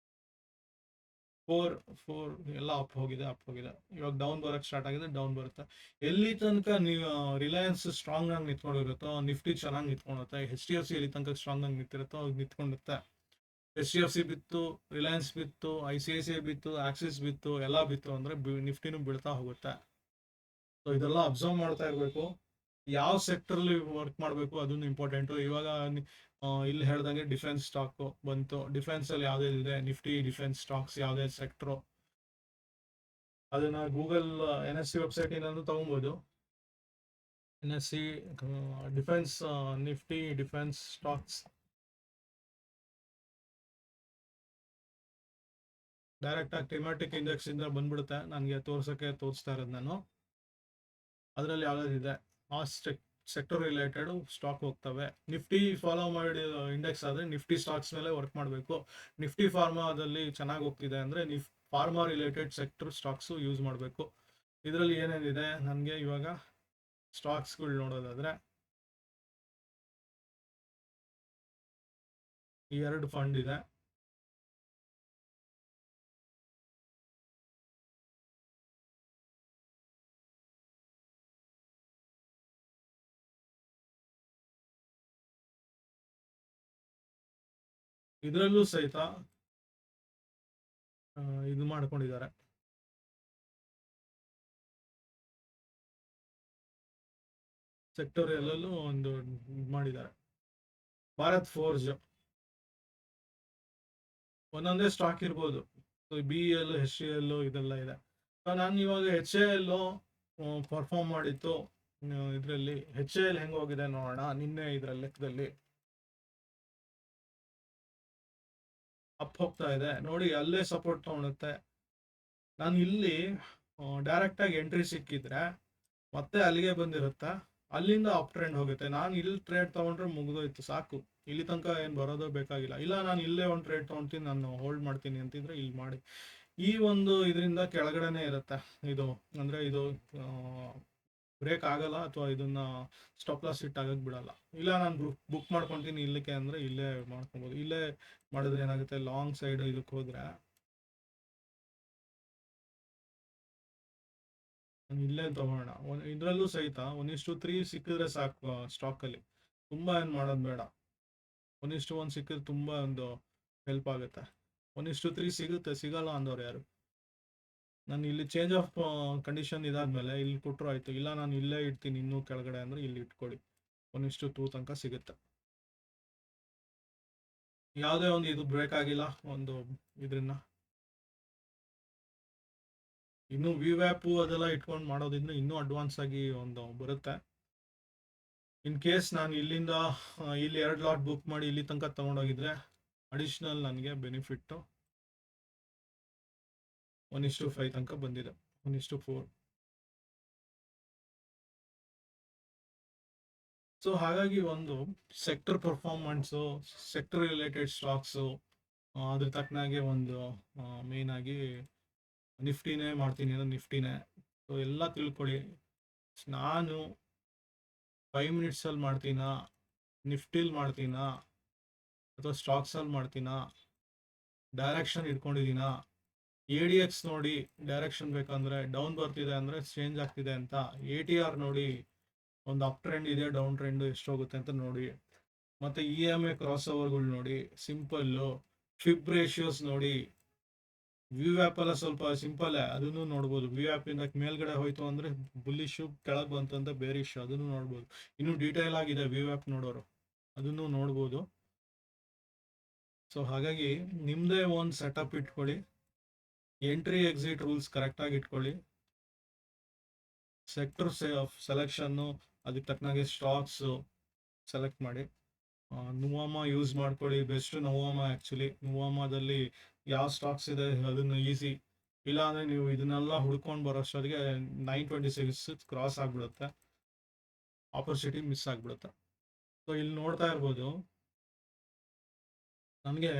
4 ಎಲ್ಲ ಅಪ್ ಹೋಗಿದೆ. ಇವಾಗ ಡೌನ್ ಬರಕ್ ಸ್ಟಾರ್ಟ್ ಆಗಿದೆ, ಡೌನ್ ಬರುತ್ತೆ. ಎಲ್ಲಿ ತನಕ ನೀವು ರಿಲಯನ್ಸ್ ಸ್ಟ್ರಾಂಗ್ ಆಗಿ ನಿಂತ್ಕೊಂಡಿರುತ್ತೋ ನಿಫ್ಟಿ ಚೆನ್ನಾಗಿ ನಿಂತ್ಕೊಂಡುತ್ತೆ. HDFC ಎಲ್ಲಿ ತನಕ ಸ್ಟ್ರಾಂಗ್ ಆಗಿ ನಿಂತಿರುತ್ತೋ ಅದು ನಿಂತ್ಕೊಂಡುತ್ತೆ. HDFC ಬಿತ್ತು, ರಿಲಯನ್ಸ್ ಬಿತ್ತು, ICICI ಬಿತ್ತು, ಆಕ್ಸಿಸ್ ಬಿತ್ತು, ಎಲ್ಲ ಬಿತ್ತು ಅಂದ್ರೆ ನಿಫ್ಟಿನೂ ಬೀಳ್ತಾ ಹೋಗುತ್ತೆ. ಸೊ ಇದೆಲ್ಲ ಅಬ್ಸರ್ವ್ ಮಾಡ್ತಾ ಇರಬೇಕು. ಯಾವ ಸೆಕ್ಟರ್ ಅಲ್ಲಿ ವರ್ಕ್ ಮಾಡಬೇಕು ಅದನ್ನು ಇಂಪಾರ್ಟೆಂಟು. ಇವಾಗ ಇಲ್ಲಿ ಹೇಳ್ದಂಗೆ ಡಿಫೆನ್ಸ್ ಸ್ಟಾಕ್ ಬಂತು. ಡಿಫೆನ್ಸ್ ಅಲ್ಲಿ ಯಾವ್ದಿದೆ, ನಿಫ್ಟಿ ಡಿಫೆನ್ಸ್ ಸ್ಟಾಕ್ಸ್ ಯಾವ್ದೇ ಸೆಕ್ಟರ್, ಅದನ್ನ ಗೂಗಲ್ NSE ವೆಬ್ಸೈಟ್ ಇಂದ ತಗೊಬಹುದು. NSE defence Nifty defence stocks direct ಆಗಿ ಥೆಮ್ಯಾಟಿಕ್ ಇಂಡೆಕ್ಸ್ ಇಂದ ಬಂದ್ಬಿಡುತ್ತೆ. ನನಗೆ ತೋರಿಸ್ತಾ ಇರೋದು ನಾನು. ಅದರಲ್ಲಿ ಯಾವ್ದಾದಿದೆ ಆ ಸೆಕ್ಟರ್ ರಿಲೇಟೆಡ್ ಸ್ಟಾಕ್ ಹೋಗ್ತವೆ. ನಿಫ್ಟಿ ಫಾಲೋ ಮಾಡಿ ಇಂಡೆಕ್ಸ್ ಆದರೆ ನಿಫ್ಟಿ ಸ್ಟಾಕ್ಸ್ ಮೇಲೆ ವರ್ಕ್ ಮಾಡಬೇಕು. ನಿಫ್ಟಿ ಫಾರ್ಮಾದಲ್ಲಿ ಚೆನ್ನಾಗಿ ಹೋಗ್ತಿದೆ ಅಂದರೆ pharma related sector stocks use ಮಾಡಬೇಕು. ಇದರಲ್ಲಿ ಏನೇನಿದೆ ನನಗೆ ಇವಾಗ ಸ್ಟಾಕ್ಸ್ಗಳು ನೋಡೋದಾದರೆ, ಈ 2 ಫಂಡ್ ಇದೆ. ಇದರಲ್ಲೂ ಸಹಿತ ಇದು ಮಾಡ್ಕೊಂಡಿದ್ದಾರೆ. ಸೆಕ್ಟೋರಿಯಲ್ಲೂ ಒಂದು ಮಾಡಿದ್ದಾರೆ. ಭಾರತ್ ಫೋರ್ಜ್ ಒಂದೊಂದೇ ಸ್ಟಾಕ್ ಇರ್ಬೋದು. BEL, HCL ಇದೆಲ್ಲ ಇದೆ. ನಾನು ಇವಾಗ HAL ಪರ್ಫಾರ್ಮ್ ಮಾಡಿತ್ತು. ಇದರಲ್ಲಿ HAL ಹೆಂಗ್ ಹೋಗಿದೆ ನೋಡೋಣ. ನಿನ್ನೆ ಇದರ ಲೆಕ್ಕದಲ್ಲಿ ಅಪ್ ಹೋಗ್ತಾ ಇದೆ ನೋಡಿ, ಅಲ್ಲೇ ಸಪೋರ್ಟ್ ತಗೊಳುತ್ತೆ. ನಾನು ಇಲ್ಲಿ ಡೈರೆಕ್ಟ್ ಆಗಿ ಎಂಟ್ರಿ ಸಿಕ್ಕಿದ್ರೆ ಮತ್ತೆ ಅಲ್ಲಿಗೆ ಬಂದಿರುತ್ತೆ, ಅಲ್ಲಿಂದ ಅಪ್ ಟ್ರೆಂಡ್ ಹೋಗುತ್ತೆ. ನಾನು ಇಲ್ಲಿ ಟ್ರೇಡ್ ತಗೊಂಡ್ರೆ ಮುಗಿದೋಯ್ತು, ಸಾಕು. ಇಲ್ಲಿ ತನಕ ಏನು ಬರೋದು ಬೇಕಾಗಿಲ್ಲ. ಇಲ್ಲ ನಾನು ಇಲ್ಲೇ ಒಂದು ಟ್ರೇಡ್ ತಗೊಳ್ತೀನಿ, ನಾನು ಹೋಲ್ಡ್ ಮಾಡ್ತೀನಿ ಅಂತಿದ್ರೆ ಇಲ್ಲಿ ಮಾಡಿ. ಈ ಒಂದು ಇದರಿಂದ ಕೆಳಗಡೆನೆ ಇರುತ್ತೆ ಇದು, ಅಂದ್ರೆ ಇದು ಬ್ರೇಕ್ ಆಗಲ್ಲ ಅಥವಾ ಇದನ್ನ ಸ್ಟಾಪ್ ಲಾಸ್ ಹಿಟ್ ಆಗಕ್ಕೆ ಬಿಡಲ್ಲ. ಇಲ್ಲ ನಾನು ಬುಕ್ ಮಾಡ್ಕೊತೀನಿ ಇಲ್ಲಕ್ಕೆ ಅಂದ್ರೆ ಇಲ್ಲೇ ಮಾಡ್ಕೊಬೋದು. ಇಲ್ಲೇ ಮಾಡಿದ್ರೆ ಏನಾಗುತ್ತೆ, ಲಾಂಗ್ ಸೈಡ್ ಇದಕ್ಕೆ ಹೋದ್ರೆ ಇಲ್ಲೇ ತಗೋಣ. ಇದರಲ್ಲೂ ಸಹಿತ 1:3 ಸಿಕ್ಕಿದ್ರೆ ಸಾಕು. ಸ್ಟಾಕಲ್ಲಿ ತುಂಬಾ ಏನು ಮಾಡೋದು ಬೇಡ. 1:1 ಸಿಕ್ಕಿದ್ರೆ ತುಂಬಾ ಒಂದು ಹೆಲ್ಪ್ ಆಗುತ್ತೆ. 1:3 ಸಿಗುತ್ತೆ, ಸಿಗಲ್ಲ ಅಂದವ್ರು ಯಾರು. ನಾನು ಇಲ್ಲಿ ಚೇಂಜ್ ಆಫ್ ಕಂಡೀಷನ್ ಇದಾದ್ಮೇಲೆ ಇಲ್ಲಿ ಕೊಟ್ಟರು ಆಯ್ತು. ಇಲ್ಲ ನಾನು ಇಲ್ಲೇ ಇಡ್ತೀನಿ ಇನ್ನೂ ಕೆಳಗಡೆ ಅಂದ್ರೆ ಇಲ್ಲಿ ಇಟ್ಕೊಳ್ಳಿ, 1:2 ತನಕ ಸಿಗುತ್ತೆ. ಯಾವುದೇ ಒಂದು ಇದು ಬ್ರೇಕ್ ಆಗಿಲ್ಲ ಒಂದು ಇದ್ರನ್ನ. ಇನ್ನು VWAP ಅದೆಲ್ಲ ಇಟ್ಕೊಂಡು ಮಾಡೋದ್ರಿಂದ ಇನ್ನೂ ಅಡ್ವಾನ್ಸ್ ಆಗಿ ಒಂದು ಬರುತ್ತೆ. ಇನ್ ಕೇಸ್ ನಾನು ಇಲ್ಲಿಂದ ಇಲ್ಲಿ 2 ಲಾಟ್ ಬುಕ್ ಮಾಡಿ ಇಲ್ಲಿ ತನಕ ತಗೊಂಡೋಗಿದ್ರೆ ಅಡಿಷನಲ್ ನನಗೆ ಬೆನಿಫಿಟ್ಟು 1:5 ತನಕ ಬಂದಿದೆ, 1:4. ಸೊ ಹಾಗಾಗಿ ಒಂದು sector performance, sector related stocks, ಅದ್ರ ತಕ್ಕನಾಗೆ ಒಂದು ಮೇನ್ ಆಗಿ ನಿಫ್ಟಿನೇ ಮಾಡ್ತೀನಿ ಅಂದ್ರೆ ನಿಫ್ಟಿನೇ. ಸೊ ಎಲ್ಲ ತಿಳ್ಕೊಳ್ಳಿ. ನಾನು 5 ಮಿನಿಟ್ಸಲ್ಲಿ ಮಾಡ್ತೀನಾ, ನಿಫ್ಟಿಲ್ ಮಾಡ್ತೀನಾ, ಅಥವಾ ಸ್ಟಾಕ್ಸಲ್ಲಿ ಮಾಡ್ತೀನಾ, ಡೈರೆಕ್ಷನ್ ಇಟ್ಕೊಂಡಿದ್ದೀನಾ, ADX ನೋಡಿ ಡೈರೆಕ್ಷನ್ ಬೇಕಂದ್ರೆ ಡೌನ್ ಬರ್ತಿದೆ ಅಂದರೆ ಚೇಂಜ್ ಆಗ್ತಿದೆ ಅಂತ, ATR ನೋಡಿ ಒಂದು ಅಪ್ ಟ್ರೆಂಡ್ ಇದೆ, ಡೌನ್ ಟ್ರೆಂಡ್ ಎಷ್ಟೋಗುತ್ತೆ ಅಂತ ನೋಡಿ, ಮತ್ತು EMA ಕ್ರಾಸ್ ಓವರ್ಗಳು ನೋಡಿ, ಸಿಂಪಲ್ಲು ಫಿಬ್ ರೇಷಿಯೋಸ್ ನೋಡಿ, ವ್ಯೂ ಆ್ಯಪ್ ಎಲ್ಲ ಸ್ವಲ್ಪ ಸಿಂಪಲ್, ಅದನ್ನು ನೋಡ್ಬೋದು. ವ್ಯೂ ಆ್ಯಪಿಂದ ಮೇಲ್ಗಡೆ ಹೋಯ್ತು ಅಂದರೆ ಬುಲ್ಲಿಶು, ಕೆಳಗೆ ಬಂತು ಅಂತ ಬೇರಿಶು, ಅದನ್ನು ನೋಡ್ಬೋದು. ಇನ್ನೂ ಡೀಟೇಲ್ ಆಗಿದೆ ವ್ಯೂ ಆ್ಯಪ್ ನೋಡೋರು, ಅದನ್ನು ನೋಡ್ಬೋದು. ಸೊ ಹಾಗಾಗಿ ನಿಮ್ಮದೇ ಒಂದು ಸೆಟಪ್ ಇಟ್ಕೊಳ್ಳಿ, ಎಂಟ್ರಿ ಎಕ್ಸಿಟ್ ರೂಲ್ಸ್ ಕರೆಕ್ಟಾಗಿ ಇಟ್ಕೊಳ್ಳಿ, ಸೆಕ್ಟರ್ ಸೆಲೆಕ್ಷನ್ನು ಅದಕ್ಕೆ ತಕ್ಕನಾಗೆ ಸ್ಟಾಕ್ಸು ಸೆಲೆಕ್ಟ್ ಮಾಡಿ, ನುವಾಮ ಯೂಸ್ ಮಾಡ್ಕೊಳ್ಳಿ. Best Nuvama actually. ನುವಾಮದಲ್ಲಿ ಯಾವ ಸ್ಟಾಕ್ಸ್ ಇದೆ ಅದನ್ನು ಈಸಿ, ಇಲ್ಲಾಂದರೆ ನೀವು ಇದನ್ನೆಲ್ಲ ಹುಡ್ಕೊಂಡು ಬರೋಷ್ಟೊತ್ತಿಗೆ 926 ಕ್ರಾಸ್ ಆಗಿಬಿಡುತ್ತೆ, ಆಪರ್ಚುನಿಟಿ ಮಿಸ್ ಆಗಿಬಿಡುತ್ತೆ. ಸೊ ಇಲ್ಲಿ ನೋಡ್ತಾ ಇರ್ಬೋದು, ನನಗೆ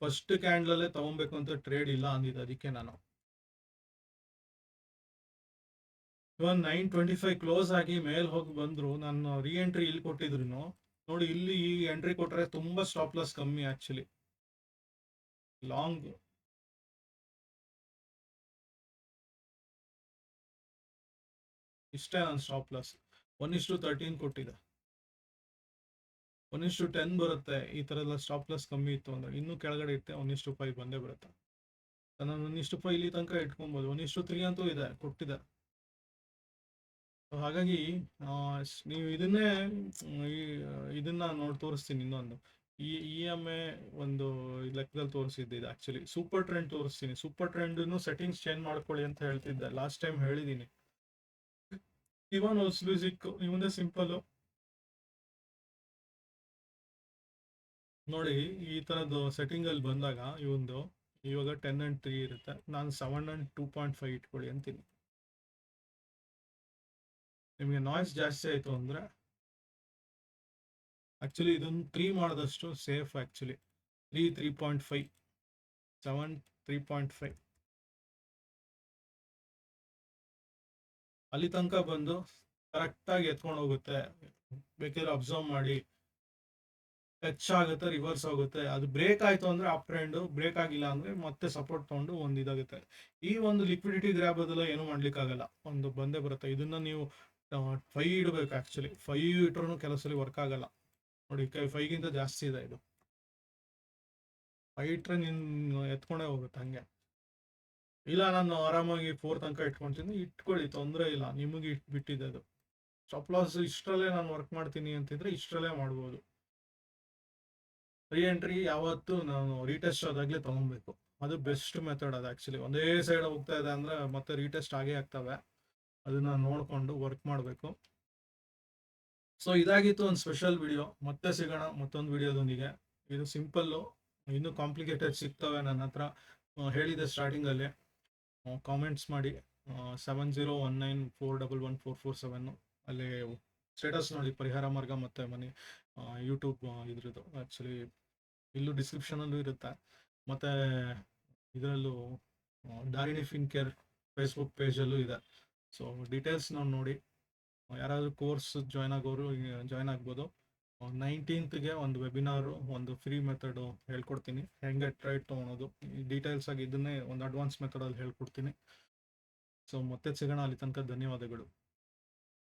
ಫಸ್ಟ್ ಕ್ಯಾಂಡಲಲ್ಲೇ ತೊಗೊಬೇಕು ಅಂತ ಟ್ರೇಡ್ ಇಲ್ಲ ಅಂದಿದ್ದು, ಅದಕ್ಕೆ ನಾನು ಇವಾಗ 925 ಕ್ಲೋಸ್ ಆಗಿ ಮೇಲೆ ಹೋಗಿ ಬಂದರು, ನಾನು ರೀ ಎಂಟ್ರಿ ಇಲ್ಲಿ ಕೊಟ್ಟಿದ್ರು ನೋಡಿ, ಇಲ್ಲಿ ಈ ಎಂಟ್ರಿ ಕೊಟ್ಟರೆ ತುಂಬ ಸ್ಟಾಪ್ ಲಾಸ್ ಕಮ್ಮಿ ಆ್ಯಕ್ಚುಲಿ. ಲಾಂಗ್ ಇಷ್ಟೇ ನನ್ನ ಸ್ಟಾಪ್ ಲಾಸ್. 1:13 ಕೊಟ್ಟಿದೆ, 1:10 ಬರುತ್ತೆ. ಈ ಥರ ಎಲ್ಲ ಸ್ಟಾಪ್ ಲಾಸ್ ಕಮ್ಮಿ ಇತ್ತು ಅಂದರೆ ಇನ್ನೂ ಕೆಳಗಡೆ ಇರುತ್ತೆ, 1:5 ಬಂದೇ ಬರುತ್ತೆ. ನಾನು 1:5 ಇಲ್ಲಿ ತನಕ ಇಟ್ಕೊಬೋದು. 1:3 ಅಂತೂ ಇದೆ, ಕೊಟ್ಟಿದೆ. ಹಾಗಾಗಿ ನೀವು ಇದನ್ನ ನೋಡಿ ತೋರಿಸ್ತೀನಿ. ಇನ್ನೊಂದು EMA ಒಂದು ಲೆಕ್ಕದಲ್ಲಿ ತೋರಿಸಿದ್ದೆ ಆ್ಯಕ್ಚುಲಿ. ಸೂಪರ್ ಟ್ರೆಂಡ್ ತೋರಿಸ್ತೀನಿ. ಸೂಪರ್ ಟ್ರೆಂಡನ್ನು ಸೆಟ್ಟಿಂಗ್ಸ್ ಚೇಂಜ್ ಮಾಡ್ಕೊಳ್ಳಿ ಅಂತ ಹೇಳ್ತಿದ್ದೆ, ಲಾಸ್ಟ್ ಟೈಮ್ ಹೇಳಿದ್ದೀನಿ. ಇವನ್ ಮ್ಯೂಸಿಕ್ ಇವಂದೇ ಸಿಂಪಲ್ಲು ನೋಡಿ. ಈ ಥರದ್ದು ಸೆಟ್ಟಿಂಗಲ್ಲಿ ಬಂದಾಗ ಇವಂದು ಇವಾಗ 10 and 3 ಇರುತ್ತೆ, ನಾನು 7 and 2.5 ಇಟ್ಕೊಳ್ಳಿ ಅಂತೀನಿ. ನಿಮಗೆ ನಾಯ್ಸ್ ಜಾಸ್ತಿ ಆಯಿತು ಅಂದರೆ ಆ್ಯಕ್ಚುಲಿ ಇದನ್ನು 3 ಮಾಡಿದಷ್ಟು ಸೇಫ್ ಆ್ಯಕ್ಚುಲಿ. 3.5, 7 3.5 ಅಲ್ಲಿ ತನಕ ಬಂದು ಕರೆಕ್ಟಾಗಿ ಎತ್ಕೊಂಡು ಹೋಗುತ್ತೆ. ಬೇಕಾದ್ರೆ ಅಬ್ಸರ್ವ್ ಮಾಡಿ, ಹೆಚ್ಚಾಗುತ್ತೆ, ರಿವರ್ಸ್ ಆಗುತ್ತೆ. ಅದು ಬ್ರೇಕ್ ಆಯಿತು ಅಂದರೆ ಅಪ್ ಟ್ರೆಂಡು, ಬ್ರೇಕ್ ಆಗಿಲ್ಲ ಅಂದರೆ ಮತ್ತೆ ಸಪೋರ್ಟ್ ತೊಗೊಂಡು ಒಂದು ಇದಾಗುತ್ತೆ. ಈ ಒಂದು ಲಿಕ್ವಿಡಿಟಿ ಗ್ರ್ಯಾಬ್ ಅದೆಲ್ಲ ಏನೂ ಮಾಡ್ಲಿಕ್ಕಾಗಲ್ಲ, ಒಂದು ಬಂದೇ ಬರುತ್ತೆ. ಇದನ್ನು ನೀವು 5 ಇಡಬೇಕು ಆ್ಯಕ್ಚುಲಿ. 5 ಇಟ್ರೂ ಕೆಲವು ಸಲ ವರ್ಕ್ ಆಗಲ್ಲ ನೋಡಿ. 5ಗಿಂತ ಜಾಸ್ತಿ ಇದೆ ಇದು. 5 ಇಟ್ಟರೆ ನೀನು ಎತ್ಕೊಂಡೇ ಹೋಗುತ್ತೆ ಹಂಗೆ. ಇಲ್ಲ ನಾನು ಆರಾಮಾಗಿ 4 ತನಕ ಇಟ್ಕೊಳ್ತೀನಿ, ಇಟ್ಕೊಳ್ಳಿ, ತೊಂದರೆ ಇಲ್ಲ, ನಿಮಗೆ ಬಿಟ್ಟಿದೆ ಅದು. ಸ್ಟಾಪ್ ಲಾಸ್ ಇಷ್ಟರಲ್ಲೇ ನಾನು ವರ್ಕ್ ಮಾಡ್ತೀನಿ ಅಂತಿದ್ರೆ ಇಷ್ಟರಲ್ಲೇ ಮಾಡ್ಬೋದು. ರೀ ಎಂಟ್ರಿ ಯಾವತ್ತು ನಾನು ರೀಟೆಸ್ಟ್ ಆದಾಗಲೇ ತೊಗೊಬೇಕು, ಅದು ಬೆಸ್ಟ್ ಮೆಥಡ್. ಅದು ಆ್ಯಕ್ಚುಲಿ ಒಂದೇ ಸೈಡ್ ಹೋಗ್ತಾ ಇದೆ ಅಂದರೆ ಮತ್ತೆ ರೀಟೆಸ್ಟ್ ಆಗೇ ಆಗ್ತವೆ, ಅದನ್ನು ನೋಡಿಕೊಂಡು ವರ್ಕ್ ಮಾಡಬೇಕು. ಸೊ ಇದಾಗಿತ್ತು ಒಂದು ಸ್ಪೆಷಲ್ ವಿಡಿಯೋ. ಮತ್ತೆ ಸಿಗೋಣ ಮತ್ತೊಂದು ವಿಡಿಯೋದೊಂದಿಗೆ. ಇದು ಸಿಂಪಲ್ಲು, ಇನ್ನೂ ಕಾಂಪ್ಲಿಕೇಟೆಡ್ ಸಿಗ್ತವೆ ನನ್ನ ಹತ್ರ. ಹೇಳಿದೆ ಸ್ಟಾರ್ಟಿಂಗಲ್ಲಿ, ಕಾಮೆಂಟ್ಸ್ ಮಾಡಿ. 7019411447 ಅಲ್ಲಿ ಸ್ಟೇಟಸ್ ನೋಡಿ, ಪರಿಹಾರ ಮಾರ್ಗ ಮತ್ತು ಮನಿ ಯೂಟ್ಯೂಬ್ ಇದ್ರದ್ದು ಆ್ಯಕ್ಚುಲಿ ಇಲ್ಲೂ ಡಿಸ್ಕ್ರಿಪ್ಷನಲ್ಲೂ ಇರುತ್ತೆ, ಮತ್ತು ಇದರಲ್ಲೂ ದಾರಿಣಿ ಫಿನ್ಕೇರ್ ಫೇಸ್ಬುಕ್ ಪೇಜಲ್ಲೂ ಇದೆ. ಸೊ ಡೀಟೇಲ್ಸ್ ನೋಡಿ. ಯಾರಾದರೂ ಕೋರ್ಸ್ ಜಾಯ್ನ್ ಆಗೋರು ಜಾಯ್ನ್ ಆಗ್ಬೋದು. 19th ಒಂದು ವೆಬಿನಾರು, ಒಂದು ಫ್ರೀ ಮೆಥಡು ಹೇಳ್ಕೊಡ್ತೀನಿ, ಹೆಂಗೆ ಟ್ರೇಡ್ ತೊಗೊಳೋದು. ಡೀಟೇಲ್ಸ್ ಆಗಿ ಇದನ್ನೇ ಒಂದು ಅಡ್ವಾನ್ಸ್ ಮೆಥಡಲ್ಲಿ ಹೇಳ್ಕೊಡ್ತೀನಿ. ಸೊ ಮತ್ತೆ ಸಿಗೋಣ, ಅಲ್ಲಿ ತನಕ ಧನ್ಯವಾದಗಳು.